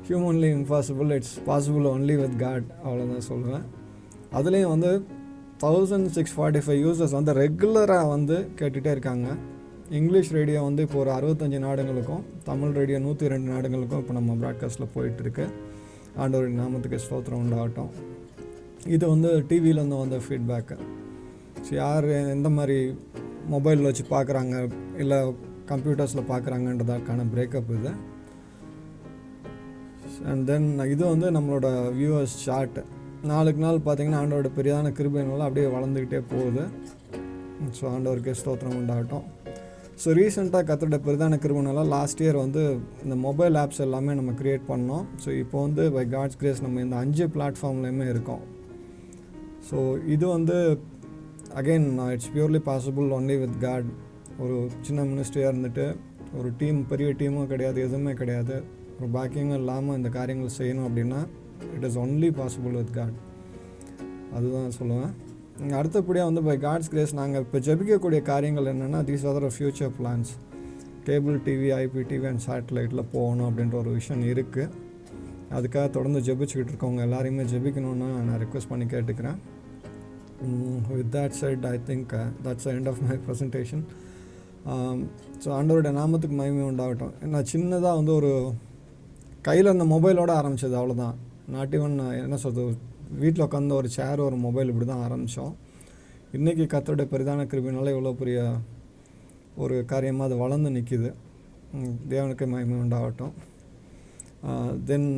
[SPEAKER 1] humanly impossible. It's possible only with God, அவ்வளோதான் சொல்லுவேன். அதுலேயும் வந்து 1645 யூசர்ஸ் வந்து ரெகுலராக வந்து கேட்டுகிட்டே இருக்காங்க. இங்கிலீஷ் ரேடியோ வந்து இப்போ ஒரு 65 நாடுகளுக்கும், தமிழ் ரேடியோ 102 நாடுகளுக்கும் இப்போ நம்ம ப்ராட்காஸ்ட்டில் போயிட்டுருக்கு. ஆண்டவரின் நாமத்துக்கு ஸ்தோத்திரம் உண்டாகட்டும். இது வந்து டிவியிலேருந்து வந்த ஃபீட்பேக்கு. ஸோ யார் எந்த மாதிரி மொபைலில் வச்சு பார்க்குறாங்க இல்லை கம்ப்யூட்டர்ஸில் பார்க்குறாங்கன்றதுக்கான பிரேக்கப் இது. அண்ட் தென் இது வந்து நம்மளோட வியூவர்ஸ் சார்ட்டு. நாளுக்கு நாள் பார்த்திங்கன்னா ஆண்டவரோட பெரிதான கிருபையினால அப்படியே வளர்ந்துக்கிட்டே போகுது. ஸோ ஆண்டவருக்கு ஸ்தோத்திரம் உண்டாகட்டும். ஸோ ரீசெண்டாக கத்தோட பெரிதான கிருபையினால லாஸ்ட் இயர் வந்து இந்த மொபைல் ஆப்ஸ் எல்லாமே நம்ம க்ரியேட் பண்ணோம். ஸோ இப்போ வந்து பை காட்ஸ் கிரேஸ் நம்ம இந்த 5 பிளாட்ஃபார்ம்லேயுமே இருக்கோம். ஸோ இது வந்து again it's purely possible only with God. ஒரு சின்ன மினிஸ்ட்ரியாக இருந்துட்டு ஒரு பெரிய டீமும் கிடையாது, எதுவுமே கிடையாது, ஒரு பேக்கிங்கும் இல்லாமல் இந்த காரியங்கள் செய்யணும் அப்படின்னா it is only possible with God. அதுதான் சொல்லுவேன். அடுத்தபடியாக வந்து பை காட்ஸ் கிரேஸ் நாங்கள் இப்போ ஜெபிக்கக்கூடிய காரியங்கள் என்னென்னா, these are the future plans. Cable TV, IPTV and சேட்டலைட்டில் போகணும் அப்படின்ற ஒரு விஷயம் இருக்குது. அதுக்காக தொடர்ந்து ஜெபிச்சுக்கிட்டு இருக்கவங்க எல்லாரையுமே ஜெபிக்கணும்னு நான் ரெக்வெஸ்ட் பண்ணி கேட்டுக்கிறேன். With that said, I think that's the end of my presentation. So ஆண்டவருடைய நாமத்துக்கு மகிமை உண்டாகட்டும். நான் சின்னதாக வந்து ஒரு கையில் அந்த மொபைலோடு ஆரம்பித்தது, அவ்வளோதான். நாட் ஈவன் என்ன சொல்கிறது, வீட்டில் உட்காந்து ஒரு சேர் ஒரு மொபைல் இப்படி தான் ஆரம்பித்தோம். இன்றைக்கி கர்த்தருடைய பெரிதான கிருபையினால இவ்வளோ பெரிய ஒரு காரியமாக அது வளர்ந்து நிற்கிது. தேவனுக்கு மகிமை உண்டாகட்டும். தென்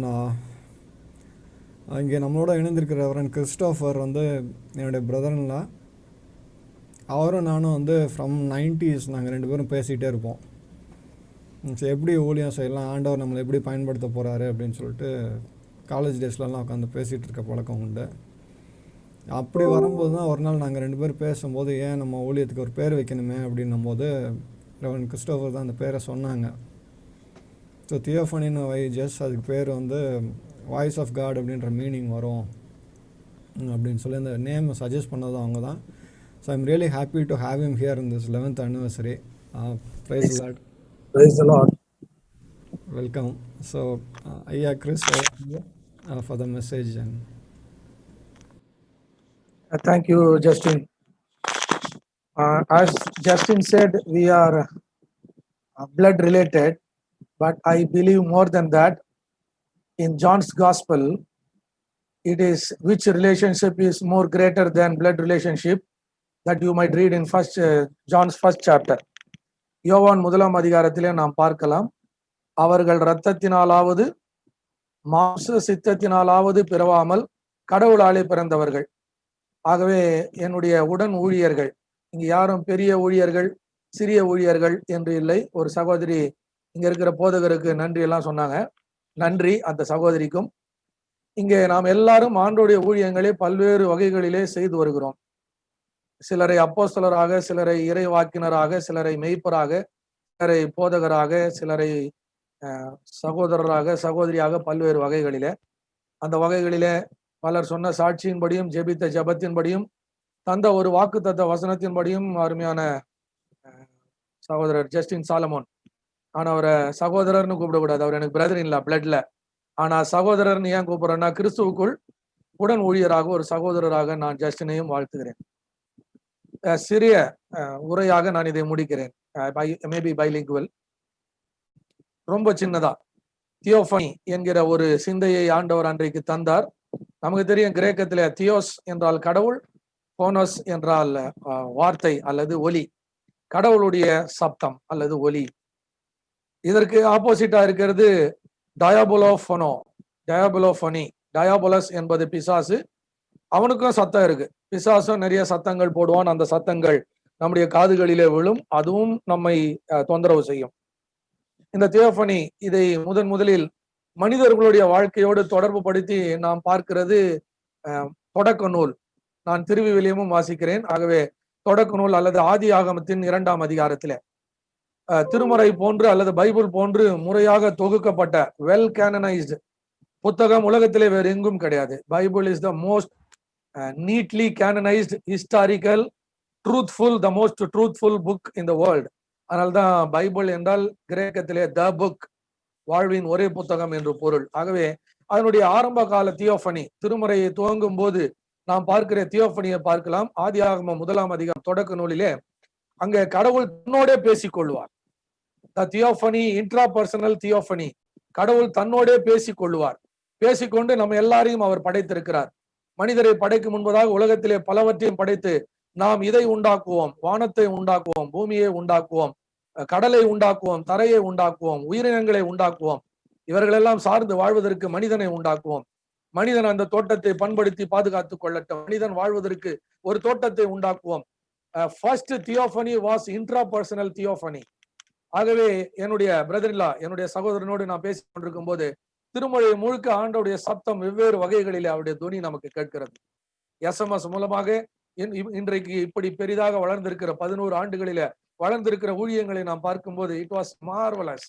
[SPEAKER 1] இங்கே நம்மளோட இணைந்திருக்கிற ரெவரண்ட் கிறிஸ்டோஃபர் வந்து என்னுடைய பிரதர்லாம். அவரும் நானும் வந்து ஃப்ரம் 90s நாங்கள் 2 பேரும் பேசிகிட்டே இருப்போம். ஸோ எப்படி ஊழியம் செய்யலாம், ஆண்டவர் நம்மளை எப்படி பயன்படுத்த போகிறாரு அப்படின்னு சொல்லிட்டு காலேஜ் டேஸ்லலாம் உட்காந்து பேசிகிட்டு இருக்க பழக்கம் உண்டு. அப்படி வரும்போது தான் ஒரு நாள் நாங்கள் 2 பேரும் பேசும்போது, ஏன் நம்ம ஊழியத்துக்கு ஒரு பேர் வைக்கணுமே அப்படின்னும் போது ரெவரண்ட் கிறிஸ்டோஃபர் தான் அந்த பேரை சொன்னாங்க. ஸோ தியோஃபனின்னு அதுக்கு பேர் வந்து வாய்ஸ் ஆஃப் காட் அப்படின்ற மீனிங் வரும் அப்படின்னு சொல்லி அந்த நேம் சஜஸ்ட் பண்ணது அவங்க தான். So I'm really happy to have him here in this 11th anniversary. Praise the Lord.
[SPEAKER 5] Praise the Lord.
[SPEAKER 1] Welcome. So ஐயா Chris for the message. And
[SPEAKER 5] Thank you, Justin. As Justin said, we are blood related, but I believe more than that. In John's Gospel, it is which relationship is more greater than blood relationship, that you might read in John's first chapter. யோவான் 1ஆம் அதிகாரத்திலே நாம் பார்க்கலாம், அவர்கள் இரத்தத்தினாலாவது மாம்ச சித்தத்தினாலாவது பிறவாமல் கடவுளாலே பிறந்தவர்கள். ஆகவே என்னுடைய உடன் ஊழியர்கள், இங்க யாரும் பெரிய ஊழியர்கள் சிறிய ஊழியர்கள் என்று இல்லை. ஒரு சகோதரி இங்க இருக்கிற போதகருக்கு நன்றி எல்லாம் சொன்னாங்க, நன்றி அந்த சகோதரிக்கும். இங்கே நாம் எல்லாரும் ஆண்டோடைய ஊழியங்களை பல்வேறு வகைகளிலே செய்து வருகிறோம். சிலரை அப்போஸ்தலராக, சிலரை இறைவாக்கினராக, சிலரை மெய்ப்பராக, சிலரை போதகராக, சிலரை சகோதரராக, சகோதரியாக, பல்வேறு வகைகளிலே. அந்த வகைகளிலே பலர் சொன்ன சாட்சியின்படியும், ஜெபித்த ஜபத்தின்படியும், தந்த ஒரு வாக்குத்தத்த வசனத்தின்படியும் அருமையான சகோதரர் ஜஸ்டின் சாலமோன், நான் அவரை சகோதரர்னு கூப்பிடக்கூடாது, அவர் எனக்கு பிரதர் இல்ல பிளட்ல. ஆனா சகோதரர்னு ஏன் கூப்பிடுறேன்னா, கிறிஸ்துவுக்குள் உடன் ஊழியராக ஒரு சகோதரராக நான் ஜஸ்டினையும் வாழ்த்துகிறேன். சிறிய உரையாக நான் இதை முடிக்கிறேன். Maybe bilingual. ரொம்ப சின்னதா தியோஃபனி என்கிற ஒரு சிந்தையை ஆண்டவர் அன்றைக்கு தந்தார். நமக்கு தெரியும், கிரேக்கத்திலே தியோஸ் என்றால் கடவுள், போனஸ் என்றால் வார்த்தை அல்லது ஒலி, கடவுளுடைய சப்தம் அல்லது ஒலி. இதற்கு ஆப்போசிட்டா இருக்கிறது டயாபுலோஃபோனோ, டயாபுலோஃபோனி. டயாபுலஸ் என்பது பிசாசு, அவனுக்கும் சத்தம் இருக்கு. பிசாசும் நிறைய சத்தங்கள் போடுவான், அந்த சத்தங்கள் நம்முடைய காதுகளிலே விழும், அதுவும் நம்மை தொந்தரவு செய்யும். இந்த தியோபனி இதை முதலில் மனிதர்களுடைய வாழ்க்கையோடு தொடர்பு படுத்தி நாம் பார்க்கிறது தொடக்க நூல். நான் திருவிவிலியமும் வாசிக்கிறேன். ஆகவே தொடக்க நூல் அல்லது ஆதி ஆகமத்தின் 2ஆம் அதிகாரத்திலே திருமறை போன்று அல்லது பைபிள் போன்று முறையாக தொகுக்கப்பட்ட வெல் கேனனைஸ்டு புத்தகம் உலகத்திலே வேறு எங்கும் கிடையாது. Bible is the most neatly canonised, historical, truthful, the most truthful book in the world. அதனால்தான் பைபிள் என்றால் கிரேக்கத்திலே த புக், வாழ்வின் ஒரே புத்தகம் என்று பொருள். ஆகவே அதனுடைய ஆரம்ப கால தியோபனி, திருமறையை துவங்கும் போது நாம் பார்க்கிற தியோபனியை பார்க்கலாம். ஆதி ஆகமம் 1ஆம் அதிகாரம் தொடக்க நூலிலே அங்கே கடவுள் தன்னோடே பேசிக்கொள்வார். த தியோபனி, இன்ட்ரா பர்சனல் தியோபனி, கடவுள் தன்னோடே பேசிக்கொள்வார். பேசிக்கொண்டு நம்ம எல்லாரையும் அவர் படைத்திருக்கிறார். மனிதரை படைக்கும் முன்பதாக உலகத்திலே பலவற்றையும் படைத்து நாம் இதை உண்டாக்குவோம், வானத்தை உண்டாக்குவோம், பூமியை உண்டாக்குவோம், கடலை உண்டாக்குவோம், தரையை உண்டாக்குவோம், உயிரினங்களை உண்டாக்குவோம், இவர்களெல்லாம் சார்ந்து வாழ்வதற்கு மனிதனை உண்டாக்குவோம். மனிதன் அந்த தோட்டத்தை பண்படுத்தி பாதுகாத்துக் கொள்ளட்டும், மனிதன் வாழ்வதற்கு ஒரு தோட்டத்தை உண்டாக்குவோம். First theophany was intra personal theophany. ஆகவே என்னுடைய பிரதர்லா, என்னுடைய சகோதரனோடு நான் பேசிக் கொண்டிருக்கும் போது திருமொழி முழுக்க ஆண்டவுடைய சத்தம் வெவ்வேறு வகைகளிலே அவருடைய துணி நமக்கு கேட்கிறது. SMS மூலமாக இன்றைக்கு இப்படி பெரிதாக வளர்ந்திருக்கிற 11 ஆண்டுகளில வளர்ந்திருக்கிற ஊழியங்களை நாம் பார்க்கும்போது இட் வாஸ் மார்வலஸ்.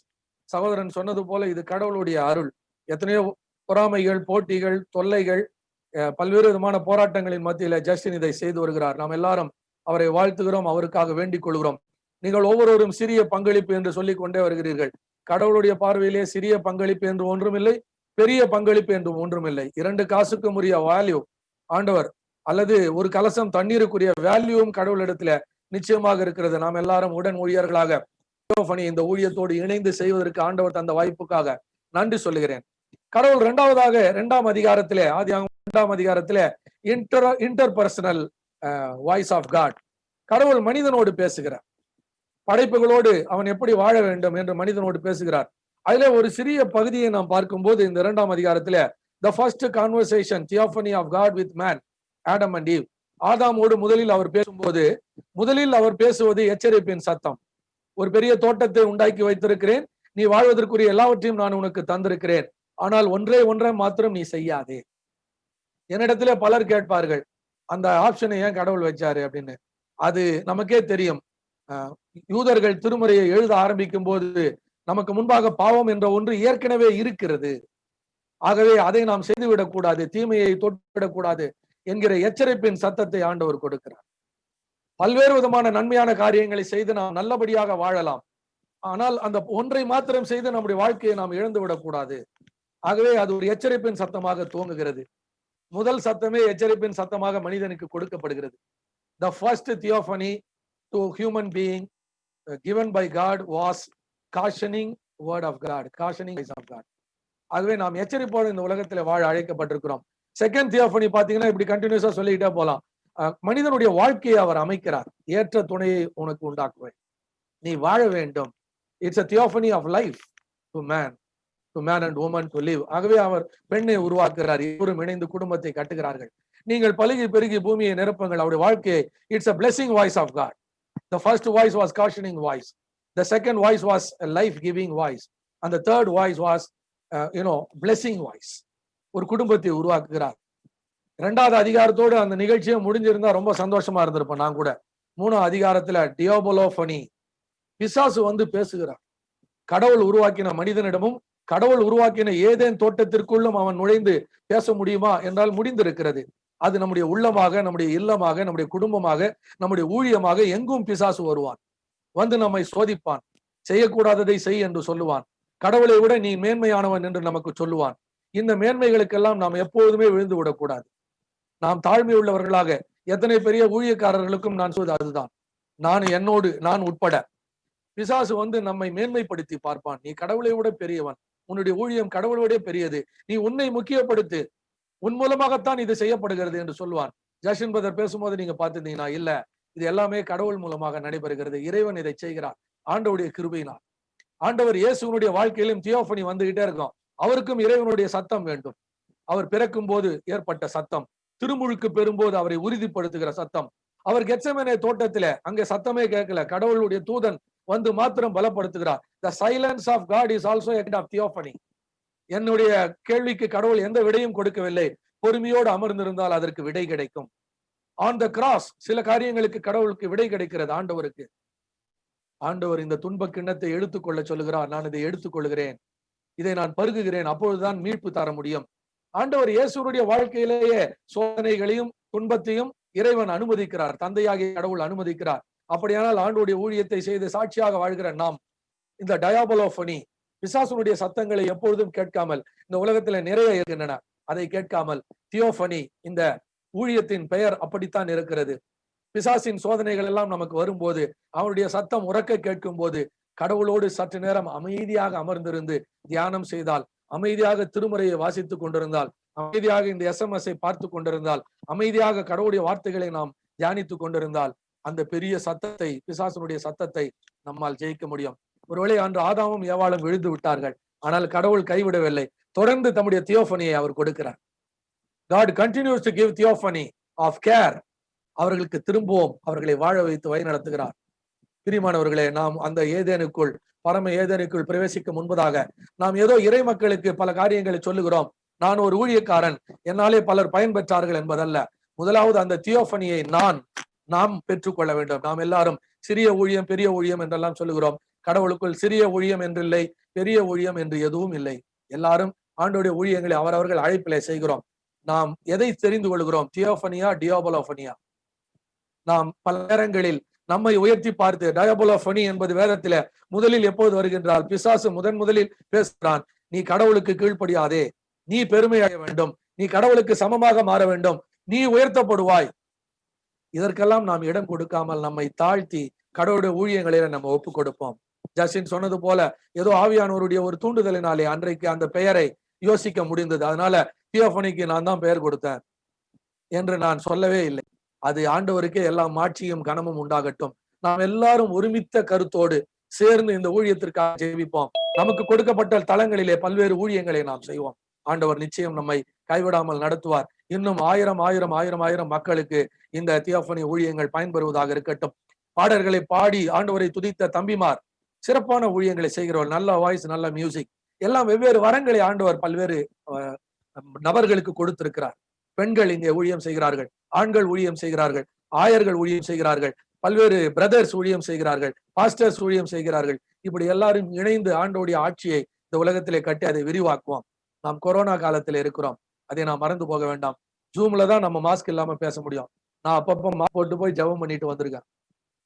[SPEAKER 5] சகோதரன் சொன்னது போல இது கடவுளுடைய அருள். எத்தனையோ பொறாமைகள், போட்டிகள், தொல்லைகள், பல்வேறு விதமான போராட்டங்களின் மத்தியில ஜஸ்டின் இதை செய்து வருகிறார். நாம் எல்லாரும் அவரை வாழ்த்துகிறோம், அவருக்காக வேண்டிக் கொள்கிறோம். நீங்கள் ஒவ்வொருவரும் சிறிய பங்களிப்பு என்று சொல்லிக் கொண்டே வருகிறீர்கள். கடவுளுடைய பார்வையிலே சிறிய பங்களிப்பு என்று ஒன்றுமில்லை, பெரிய பங்களிப்பு என்று ஒன்றுமில்லை. 2 காசுக்கும் உரிய வேல்யூ ஆண்டவர், அல்லது ஒரு கலசம் தண்ணீருக்குரிய வேல்யூவும் கடவுளிடத்துல நிச்சயமாக இருக்கிறது. நாம் எல்லாரும் உடன் ஊழியர்களாக இந்த ஊழியத்தோடு இணைந்து செய்வதற்கு ஆண்டவர் தந்த வாய்ப்புக்காக நன்றி சொல்லுகிறேன். கடவுள் 2ஆம் அதிகாரத்திலே, ஆதி 2ஆம் அதிகாரத்திலே இன்டர்பர்சனல் வாய்ஸ் ஆஃப் காட், கடவுள் மனிதனோடு பேசுகிறார். படைப்புகளோடு அவன் எப்படி வாழ வேண்டும் என்று மனிதனோடு பேசுகிறார். அதுல ஒரு சிறிய பகுதியை நாம் பார்க்கும்போது இந்த 2ஆம் அதிகாரத்துல the first conversation theophany of God with man, Adam and Eve. ஆதாமோடு முதலில் அவர் பேசும்போது முதலில் அவர் பேசுவது எச்சரிப்பின் சத்தம். ஒரு பெரிய தோட்டத்தை உண்டாக்கி வைத்திருக்கிறேன், நீ வாழ்வதற்குரிய எல்லாவற்றையும் நான் உனக்கு தந்திருக்கிறேன், ஆனால் ஒன்றை மாத்திரம் நீ செய்யாதே. என்னிடத்துல பலர் கேட்பார்கள், அந்த ஆப்ஷனை ஏன் கடவுள் வச்சாரு அப்படின்னு. அது நமக்கே தெரியும். யூதர்கள் திருமுறையை எழுத ஆரம்பிக்கும் போது நமக்கு முன்பாக பாவம் என்ற ஒன்று ஏற்கனவே இருக்கிறது. ஆகவே அதை நாம் செய்துவிடக் கூடாது, தீமையை தொட்டுவிடக் கூடாது என்கிற எச்சரிப்பின் சத்தத்தை ஆண்டவர் கொடுக்கிறார். பல்வேறு விதமான நன்மையான காரியங்களை செய்து நாம் நல்லபடியாக வாழலாம், ஆனால் அந்த ஒன்றை மாத்திரம் செய்து நம்முடைய வாழ்க்கையை நாம் இழந்து விடக்கூடாது. ஆகவே அது ஒரு எச்சரிப்பின் சத்தமாக துவங்குகிறது. முதல் சத்தமே எச்சரிப்பின் சத்தமாக மனிதனுக்கு கொடுக்கப்படுகிறது. The first theophany to human being given by God was cautioning word of God, cautioning voice of God. ஆகவே நாம் எச்சரிப்போடு இந்த உலகத்துல வாழ அழைக்கப்பட்டிருக்கிறோம். செகண்ட் தியோபனி பாத்தீங்கன்னா இப்படி கண்டினியூஸா சொல்லிக்கிட்டே போலாம். மனிதனுடைய வாழ்க்கையை அவர் அமைக்கிறார். ஏற்ற துணையை உனக்கு உண்டாக்குவேன், நீ வாழ வேண்டும். It's a theophany of life to man and woman to live. ஆகவே அவர் பெண்ணை உருவாக்குகிறார், இருவரும் இணைந்து குடும்பத்தை கட்டுகிறார்கள். நீங்கள் பலுகி பெருகி பூமியை நிரப்புங்கள், அவருடைய வாழ்க்கையை. It's a blessing voice of God. The first voice was cautioning voice, the second voice was a life giving voice, and the third voice was blessing voice. ஒரு குடும்பத்தை உருவாக்குகிறார். 2வது அதிகாரத்தோடு அந்த நிகழ்ச்சியை முடிஞ்சிருந்தா ரொம்ப சந்தோஷமா இருந்திருப்பேன் நான் கூட. 3ஆம் அதிகாரத்துல டியோபோலோபனி, பிசாசு வந்து பேசுகிறார். கடவுள் உருவாக்கின மனிதனிடமும் கடவுள் உருவாக்கின ஏதேன் தோட்டத்திற்குள்ளும் அவன் நுழைந்து பேச முடியுமா என்றால் முடிந்திருக்கிறது. அது நம்முடைய உள்ளமாக, நம்முடைய இல்லமாக, நம்முடைய குடும்பமாக, நம்முடைய ஊழியமாக எங்கும் பிசாசு வருவான். வந்து நம்மை சோதிப்பான், செய்யக்கூடாததை செய் என்று சொல்லுவான், கடவுளை விட நீ மேன்மையானவன் என்று நமக்கு சொல்லுவான். இந்த மேன்மைகளுக்கெல்லாம் நாம் எப்போதுமே விழுந்து விடக்கூடாது. நாம் தாழ்மை உள்ளவர்களாக, எத்தனை பெரிய ஊழியக்காரர்களுக்கும் நான் சொல்வது அதுதான். நான் உட்பட பிசாசு வந்து நம்மை மேன்மைப்படுத்தி பார்ப்பான். நீ கடவுளை விட பெரியவன், உன்னுடைய ஊழியம் கடவுளோட பெரியது, நீ உன்னை முக்கியப்படுத்து, உன் மூலமாகத்தான் இது செய்யப்படுகிறது என்று சொல்லுவான். ஜஸ்டின் பிரதர் பேசும்போது நீங்க பார்த்திருந்தீங்கன்னா, இல்ல இது எல்லாமே கடவுள் மூலமாக நடைபெறுகிறது, இறைவன் இதை செய்கிறார், ஆண்டவருடைய கிருபையினால். ஆண்டவர் இயேசுனுடைய வாழ்க்கையிலும் தியோபனி வந்துகிட்டே இருக்கும். அவருக்கும் இறைவனுடைய சத்தம் வேண்டும். அவர் பிறக்கும் போது ஏற்பட்ட சத்தம், திருமுழுக்கு பெறும்போது அவரை உறுதிப்படுத்துகிற சத்தம். அவர் கெத்செமனே தோட்டத்தில அங்கே சத்தமே கேட்கல, கடவுளுடைய தூதன் வந்து மாத்திரம் பலப்படுத்துகிறார். The silence of God is also a kind of theophany. என்னுடைய கேள்விக்கு கடவுள் எந்த விடையும் கொடுக்கவில்லை, பொறுமையோடு அமர்ந்திருந்தால் அதற்கு விடை கிடைக்கும். ஆன் த கிராஸ் சில காரியங்களுக்கு கடவுளுக்கு விடை கிடைக்கிறது. ஆண்டவருக்கு, ஆண்டவர் இந்த துன்ப கிண்ணத்தை எடுத்துக்கொள்ள சொல்லுகிறார். நான் இதை எடுத்துக்கொள்கிறேன், இதை நான் பருகுகிறேன், அப்பொழுதுதான் மீட்பு தர முடியும். ஆண்டவர் இயேசுடைய வாழ்க்கையிலேயே சோதனைகளையும் துன்பத்தையும் இறைவன் அனுமதிக்கிறார், தந்தையாகிய கடவுள் அனுமதிக்கிறார். அப்படியானால் ஆண்டவருடைய ஊழியத்தை செய்து சாட்சியாக வாழ்கிற நாம் இந்த டயாபலோபனி, பிசாசுனுடைய சத்தங்களை எப்பொழுதும் கேட்காமல், இந்த உலகத்துல நிறைய இருக்கின்றன, அதை கேட்காமல் தியோபனி, இந்த ஊழியத்தின் பெயர் அப்படித்தான் இருக்கிறது. பிசாசின் சோதனைகள் எல்லாம் நமக்கு வரும்போது, அவனுடைய சத்தம் உறக்க கேட்கும் போது, கடவுளோடு சற்று நேரம் அமைதியாக அமர்ந்திருந்து தியானம் செய்தால், அமைதியாக திருமுறையை வாசித்துக் கொண்டிருந்தால், அமைதியாக இந்த SMS-ஐ பார்த்து கொண்டிருந்தால், அமைதியாக கடவுளுடைய வார்த்தைகளை நாம் தியானித்துக் கொண்டிருந்தால், அந்த பெரிய சத்தத்தை, பிசாசனுடைய சத்தத்தை நம்மால் ஜெயிக்க முடியும். ஒருவேளை அன்று ஆதாமும் ஏவாளும் விழுந்து விட்டார்கள், ஆனால் கடவுள் கைவிடவில்லை. தொடர்ந்து தம்முடைய தியோபனியை அவர் கொடுக்கிறார். God continues to give theophany of care. அவர்களுக்கு திரும்பவும் அவர்களை வாழ வைத்து வழி நடத்துகிறார். பிரியமானவர்களே, நாம் அந்த ஏதேனுக்குள், பரம ஏதேனுக்குள் பிரவேசிக்க முன்பதாக நாம் ஏதோ இறை மக்களுக்கு பல காரியங்களை சொல்லுகிறோம். நான் ஒரு ஊழியக்காரன், என்னாலே பலர் பயன்பெற்றார்கள் என்பதல்ல. முதலாவது அந்த தியோபனியை நாம் பெற்றுக்கொள்ள வேண்டும். நாம் எல்லாரும் சிறிய ஊழியம், பெரிய ஊழியம் என்றெல்லாம் சொல்லுகிறோம். கடவுளுக்குள் சிறிய ஊழியம் என்றில்லை, பெரிய ஊழியம் என்று எதுவும் இல்லை. எல்லாரும் ஆண்டோடைய ஊழியங்களை அவரவர்கள் அழைப்பிலே செய்கிறோம். நாம் எதை தெரிந்து கொள்கிறோம்? தியோபனியா, டியாபலோபனியா? நாம் பல நேரங்களில் நம்மை உயர்த்தி பார்த்து, டயாபலோபனி என்பது வேதத்தில முதலில் எப்போது வருகின்றால், பிசாசு முதலில் பேசுகிறான், நீ கடவுளுக்கு கீழ்ப்படியாதே, நீ பெருமையாக வேண்டும், நீ கடவுளுக்கு சமமாக மாற வேண்டும், நீ உயர்த்தப்படுவாய். இதற்கெல்லாம் நாம் இடம் கொடுக்காமல் நம்மை தாழ்த்தி கடவுளுடைய ஊழியங்களில நம்ம ஒப்பு கொடுப்போம். ஜஸ்டின் சொன்னது போல, ஏதோ ஆவியானவருடைய ஒரு தூண்டுதலினாலே அன்றைக்கு அந்த பெயரை யோசிக்க முடிந்தது. அதனால தியோபனிக்கு நான் தான் பெயர் கொடுத்தேன் என்று நான் சொல்லவே இல்லை. அது ஆண்டவருக்கே எல்லா மாட்சியும் கனமும் உண்டாகட்டும். நாம் எல்லாரும் ஒருமித்த கருத்தோடு சேர்ந்து இந்த ஊழியத்திற்காக ஜெபிப்போம். நமக்கு கொடுக்கப்பட்ட தளங்களிலே பல்வேறு ஊழியங்களை நாம் செய்வோம். ஆண்டவர் நிச்சயம் நம்மை கைவிடாமல் நடத்துவார். இன்னும் ஆயிரம் மக்களுக்கு இந்த தியோபனி ஊழியங்கள் பயன்பெறுவதாக இருக்கட்டும். பாடல்களை பாடி ஆண்டவரை துதித்த தம்பிமார், சிறப்பான ஊழியங்களை செய்கிறவர், நல்ல வாய்ஸ், நல்ல மியூசிக், எல்லாம் வெவ்வேறு வரங்களை ஆண்டவர் பல்வேறு நபர்களுக்கு கொடுத்திருக்கிறார். பெண்கள் இங்கே ஊழியம் செய்கிறார்கள், ஆண்கள் ஊழியம் செய்கிறார்கள், ஆயர்கள் ஊழியம் செய்கிறார்கள், பல்வேறு பிரதர்ஸ் ஊழியம் செய்கிறார்கள், பாஸ்டர்ஸ் ஊழியம் செய்கிறார்கள். இப்படி எல்லாரும் இணைந்து ஆண்டோடைய ஆட்சியை இந்த உலகத்திலே கட்டி அதை விரிவாக்குவோம். நாம் கொரோனா காலத்துல இருக்கிறோம், அதை நாம் மறந்து போக வேண்டாம். ஜூம்ல தான் நம்ம மாஸ்க் இல்லாம பேச முடியும். நான் அப்பப்போ மாஸ்க் போட்டு போய் ஜெபம் பண்ணிட்டு வந்திருக்கேன்.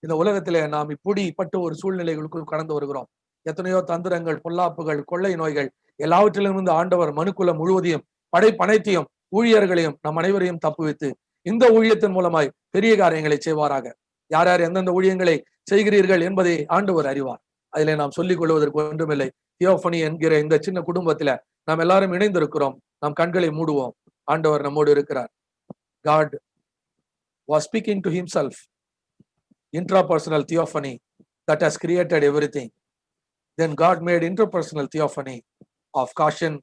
[SPEAKER 5] இந்த உலகத்திலே நாம் இப்படிப்பட்ட ஒரு சூழ்நிலைகளுக்குள் கடந்து வருகிறோம். எத்தனையோ தந்திரங்கள், பொல்லாப்புகள், கொள்ளை நோய்கள், எல்லாவற்றிலிருந்து ஆண்டவர் மனுக்குல முழுவதையும், படைப்பனைத்தையும், ஊழியர்களையும், நம் அனைவரையும் தப்புவித்து இந்த ஊழியத்தின் மூலமாய் பெரிய காரியங்களை செய்வாராக. யார் யார் எந்தெந்த ஊழியங்களை செய்கிறீர்கள் என்பதை ஆண்டவர் அறிவார். அதிலே நாம் சொல்லிக் கொள்வதற்கு ஒன்றுமில்லை. தியோபனி என்கிற இந்த சின்ன குடும்பத்தில நாம் எல்லாரும் இணைந்திருக்கிறோம். நாம் கண்களை மூடுவோம். ஆண்டவர் நம்மோடு இருக்கிறார். God was speaking to himself. Intrapersonal theophany that has created everything. Then God made interpersonal theophany of caution,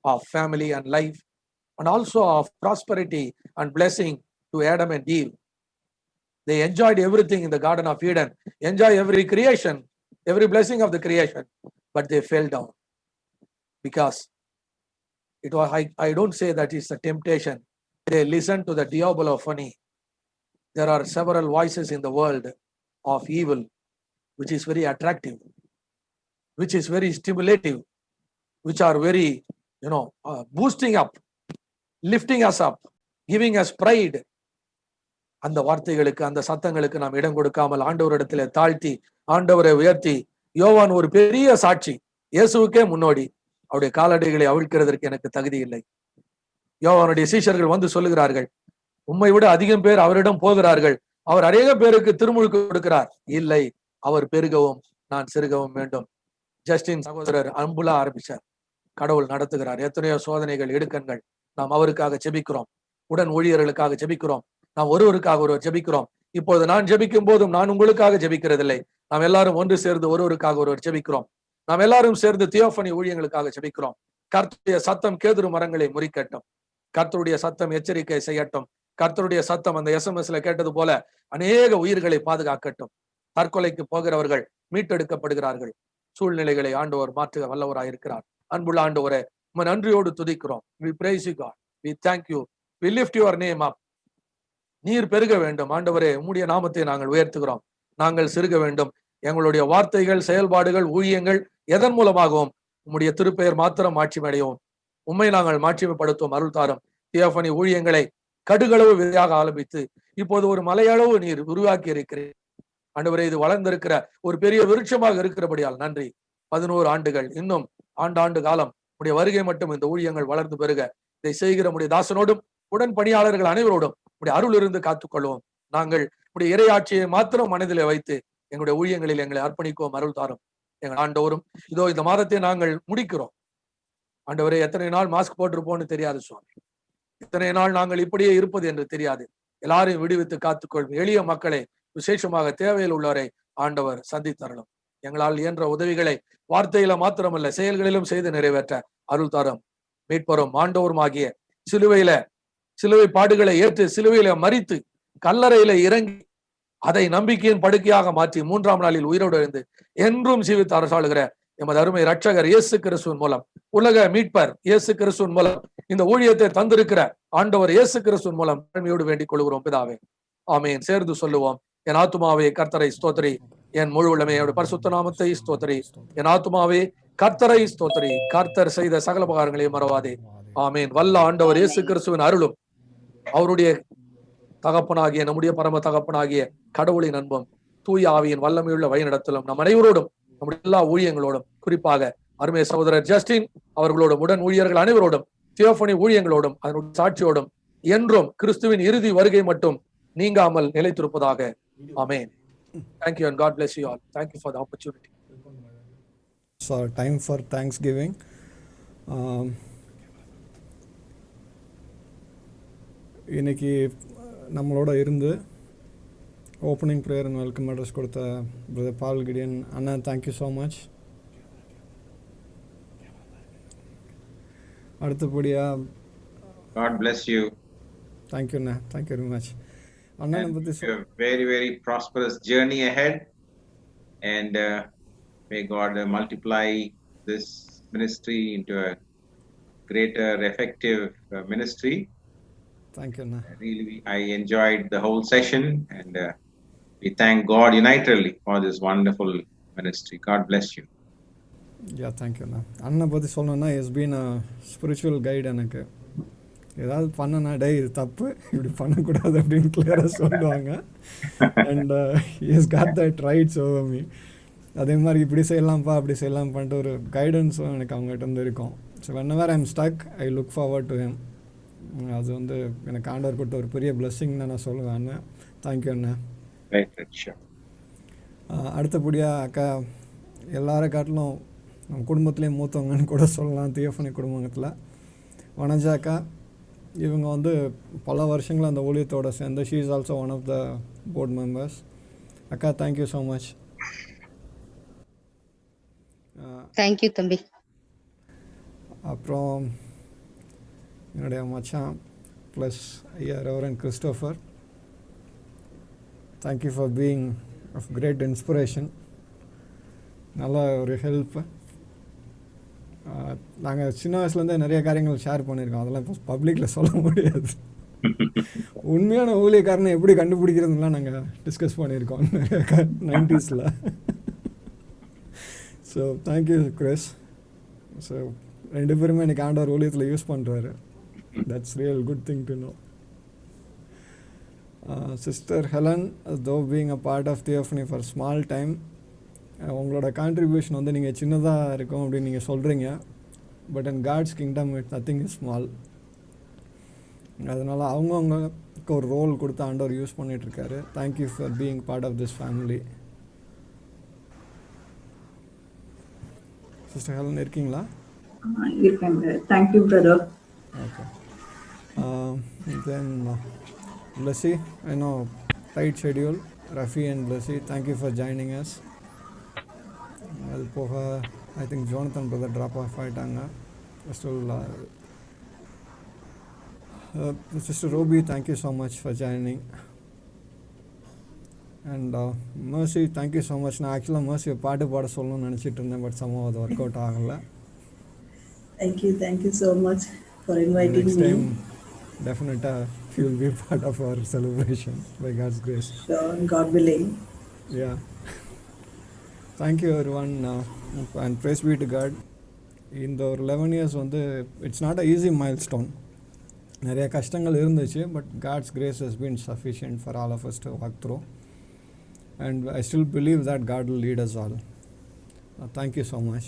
[SPEAKER 5] of family and life, and also of prosperity and blessing to Adam and Eve. They enjoyed everything in the Garden of Eden, enjoy every creation, every blessing of the creation, but they fell down. Because it was, I don't say that it's a temptation. They listened to the diabolophony. There are several voices in the world of evil, which is very attractive, which is very stimulative, which are very, boosting up, lifting us up, giving us pride. அந்த வார்த்தைகளுக்கு, அந்த சத்தங்களுக்கு நாம் இடம் கொடுக்காமல் ஆண்டவரிடத்திலே தாழ்த்தி ஆண்டவரை உயர்த்தி, யோவான் ஒரு பெரிய சாட்சி, இயேசுவுக்கே முன்னோடி, அவருடைய காலடிகளை அவிழ்க்கிறதற்கு எனக்கு தகுதி இல்லை. யோவானுடைய சீஷர்கள் வந்து சொல்லுகிறார்கள், உம்மை விட அதிகம் பேர் அவரிடம் போகிறார்கள், அவர் அநேக பேருக்கு திருமுழுக்கு கொடுக்கிறார். இல்லை, அவர் பெருகவும் நான் சிறுகவும் வேண்டும். ஜஸ்டின் சகோதரர் அன்புலா ஆரம்பிச்சார். கடவுள் நடத்துகிறார். எத்தனையோ சோதனைகள், இடுக்கண்கள், நாம் அவருக்காக செபிக்கிறோம். உடன் ஊழியர்களுக்காக ஜெபிக்கிறோம். நாம் ஒருவருக்காக ஒருவர் ஜெபிக்கிறோம். இப்பொழுது நான் ஜெபிக்கும் போதும் நான் உங்களுக்காக ஜெபிக்கிறதில்லை. நாம் எல்லாரும் ஒன்று சேர்ந்து ஒருவருக்காக ஒருவர் ஜெபிக்கிறோம். நாம் எல்லாரும் சேர்ந்து தியோபனி ஊழியங்களுக்காக ஜெபிக்கிறோம். கர்த்தருடைய சத்தம் கேதுரு மரங்களை முறிக்கட்டும். கர்த்தருடைய சத்தம் எச்சரிக்கை செய்யட்டும். கர்த்தருடைய சத்தம் அந்த எஸ்எம்எஸ்ல கேட்டது போல அநேக உயிர்களை பாதுகாக்கட்டும். தற்கொலைக்கு போகிறவர்கள் மீட்டெடுக்கப்படுகிறார்கள். சூழ்நிலைகளை ஆண்டவர் மாற்ற வல்லவராயிருக்கிறார். அன்புள்ள ஆண்டவரே, உம்மை நன்றியோடு துதிக்கிறோம். We praise you God. We thank you. We lift your name up. நீர் பெருக வேண்டும் ஆண்டவரே, உம்முடைய நாமத்தை நாங்கள் உயர்த்துகிறோம். நாங்கள் சிறுக வேண்டும். எங்களுடைய வார்த்தைகள், செயல்பாடுகள், ஊழியங்கள் எதன் மூலமாகவும் உம்முடைய திருப்பெயர் மாத்திரம் மாட்சிமடையும். உம்மை நாங்கள் மாட்சிமைப்படுத்தும் அருள் தாரும். தியோபனி ஊழியங்களை கடுகளவு விதையாக ஆரம்பித்து இப்போது ஒரு மலையளவு நீர் உருவாக்கி இருக்கிறேன் ஆண்டவரே. இது வளர்ந்திருக்கிற ஒரு பெரிய விருட்சமாக இருக்கிறபடியால் நன்றி. 11 ஆண்டுகள், இன்னும் ஆண்டாண்டு காலம் உடைய வருகை மட்டும் இந்த ஊழியங்கள் வளர்ந்து பெருக இதை செய்கிற உடைய தாசனோடும் உடன் பணியாளர்கள் அனைவரோடும் உடைய அருள் இருந்து காத்துக்கொள்வோம். நாங்கள் உடைய இறையாட்சியை மாத்திரம் மனதிலே வைத்து எங்களுடைய ஊழியங்களில் எங்களை அர்ப்பணிக்குவோம். அருள் தாரும் எங்கள் ஆண்டவரும். இதோ இந்த மாதத்தை நாங்கள் முடிக்கிறோம் ஆண்டவரே. எத்தனை நாள் மாஸ்க் போட்டிருப்போம்னு தெரியாது சுவாமி. இத்தனை நாள் நாங்கள் இப்படியே இருப்பது என்று தெரியாது. எல்லாரையும் விடுவித்து காத்துக்கொள்வோம். எளிய மக்களை, விசேஷமாக தேவையில் உள்ளவரை ஆண்டவர் சந்தித்தரணும். எங்களால் இயன்ற உதவிகளை வார்த்தையில மாத்திரமல்ல செயல்களிலும் செய்து நிறைவேற்ற அருள் தாரும். மீட்பரும் ஆண்டவரும் ஆகிய சிலுவை பாடுகளை ஏற்று சிலுவையில மரித்து கல்லறையில இறங்கி அதை நம்பிக்கையின் படுக்கையாக மாற்றி 3ஆம் நாளில் உயிரோடு எழுந்து என்றும் ஜீவித்து அரசாளுகிற எமது அருமை ரட்சகர் இயேசு கிறிஸ்துவின் மூலம், உலக மீட்பர் இயேசு கிறிஸ்துவின் மூலம் இந்த ஊழியத்தை தந்திருக்கிற ஆண்டவர் இயேசு கிறிஸ்துவின் மூலம் தாழ்மையோடு வேண்டிக் கொள்கிறோம் பிதாவே. ஆமென். சேர்ந்து சொல்லுவோம். என் ஆத்துமாவே கர்த்தரை ஸ்தோத்திரி, என் முழு உள்ளமையோட பரிசுத்த நாமத்தை ஸ்தோத்திரி. என் ஆத்துமாவே கர்த்தரை ஸ்தோத்திரி, கர்த்தர் செய்த சகல உபகாரங்களையும் மறவாதே. ஆமென். வல்ல ஆண்டவர் இயேசு கிறிஸ்துவின் அருளும் அவருடைய தகப்பனாகிய நம்முடைய பரம தகப்பனாகிய கடவுளின் அன்பும் தூய ஆவியின் வல்லமையுள்ள வழிநடத்தலும் நம் அனைவரோடும் நம்முடைய எல்லா ஊழியங்களோடும், குறிப்பாக அருமை சகோதரர் ஜஸ்டின் அவர்களோடும் உடன் ஊழியர்கள் அனைவரோடும் தியோபனி ஊழியங்களோடும் அதனுடைய சாட்சியோடும் என்றும் கிறிஸ்துவின் இறுதி வருகை மட்டும் நீங்காமல் நிலைத்திருப்பதாக. ஆமென். Thank you and God bless you all. Thank you for the opportunity.
[SPEAKER 1] So time for Thanksgiving. இன்னைக்கு நம்மளோட இருந்து opening prayer and welcome address கொடுத்த பிரதர் பால் கிடியன் அண்ணா, தேங்க்யூ ஸோ மச். அடுத்தபடியாக
[SPEAKER 2] God bless you.
[SPEAKER 1] Thank you Anna, thank you very much. அண்ணனை பற்றி
[SPEAKER 2] Very, very prosperous journey ahead, and may God multiply this ministry into a greater, effective ministry.
[SPEAKER 1] Thank you Anna.
[SPEAKER 2] Really, I enjoyed the whole session, and we thank God unitedly for this wonderful ministry. God bless you.
[SPEAKER 1] Yeah, thank you அண்ணா. அண்ணனை பற்றி சொல்லணுன்னா is been a spiritual guide. எனக்கு ஏதாவது பண்ணனா டே இது தப்பு, இப்படி பண்ணக்கூடாது அப்படின்னு கிளியராக சொல்லுவாங்க. And is God that writes over me. அதே மாதிரி இப்படி செய்யலாம்ப்பா அப்படி செய்யலாம் பண்ணிட்டு ஒரு கைடன்ஸும் எனக்கு அவங்ககிட்ட வந்து இருக்கும். So whenever I am stuck I look forward to him. அது வந்து எனக்கு ஆண்டவர் கொடுத்த ஒரு பெரிய பிளெஸ்ஸிங்னு நான் சொல்லுவேன். அண்ணா, தேங்க்யூ அண்ணா. அடுத்தபடியாக அக்கா, எல்லாரை காட்டிலும் நம்ம குடும்பத்துலேயே மூத்தவங்கன்னு கூட சொல்லலாம். தியோபனி குடும்பத்தில் வனஜா அக்கா, இவங்க வந்து பல வருஷங்கள் அந்த ஊழியத்தோடு சேர்ந்து she is also one of the board members. அக்கா, தேங்க்யூ ஸோ மச்.
[SPEAKER 4] தேங்க்யூ தம்பி.
[SPEAKER 1] அப்புறம் என்னுடைய மச்சான் ப்ளஸ் ஐயா reverend Christopher, thank you for being of great inspiration. நல்ல ஒரு ஹெல்ப்பு. நாங்கள் சின்ன வயசுலேருந்தே நிறைய காரியங்கள் ஷேர் பண்ணியிருக்கோம். அதெல்லாம் இப்போ பப்ளிக்கில் சொல்ல முடியாது. உண்மையான ஊழியக்காரனை எப்படி கண்டுபிடிக்கிறதுலாம் நாங்கள் டிஸ்கஸ் பண்ணியிருக்கோம் நிறைய 90s. So thank you Chris. So 2 பேருமே எனக்கு ஆண்டவர் ஊழியத்தில் யூஸ் பண்ணுறாரு. That's real good thing to know. Sister Helen, though being a part of theophany for small time, உங்களோட கான்ட்ரிபியூஷன் வந்து நீங்கள் சின்னதாக இருக்கும் அப்படின்னு நீங்கள் சொல்கிறீங்க. But in God's kingdom it nothing is small. அதனால் அவங்கவுங்களுக்கு ஒரு ரோல் கொடுத்து ஆண்டவர் யூஸ் பண்ணிகிட்ருக்காரு. Thank you for being part of this family. Sister Helen இருக்கீங்களா?
[SPEAKER 6] இருக்கேன். Thank you brother.
[SPEAKER 1] Okay. Then Blessy, I know tight schedule. Rafi and Blessy, thank you for joining us. அது போக I think Jonathan brother drop off ஆகிட்டாங்க. Still, Sister Roby, thank you so much for joining. And Mercy, thank you so much. நான் ஆக்சுவலாக Mercy பாட்டு பாட சொல்லணும்னு நினச்சிட்டு இருந்தேன், பட் somehow அது ஒர்க் அவுட் ஆகலை.
[SPEAKER 7] Thank you so much for inviting
[SPEAKER 1] Next
[SPEAKER 7] me.
[SPEAKER 1] time, definitely you will be part of our celebration by God's grace.
[SPEAKER 7] Sure, God willing.
[SPEAKER 1] Yeah. Thank you everyone, and praise be to God. இந்த ஒரு 11 years வந்து it's not a easy milestone. நிறைய கஷ்டங்கள் இருந்துச்சு, but God's grace has been sufficient for all of us to walk through, and I still believe that God will lead us all. Thank you so much.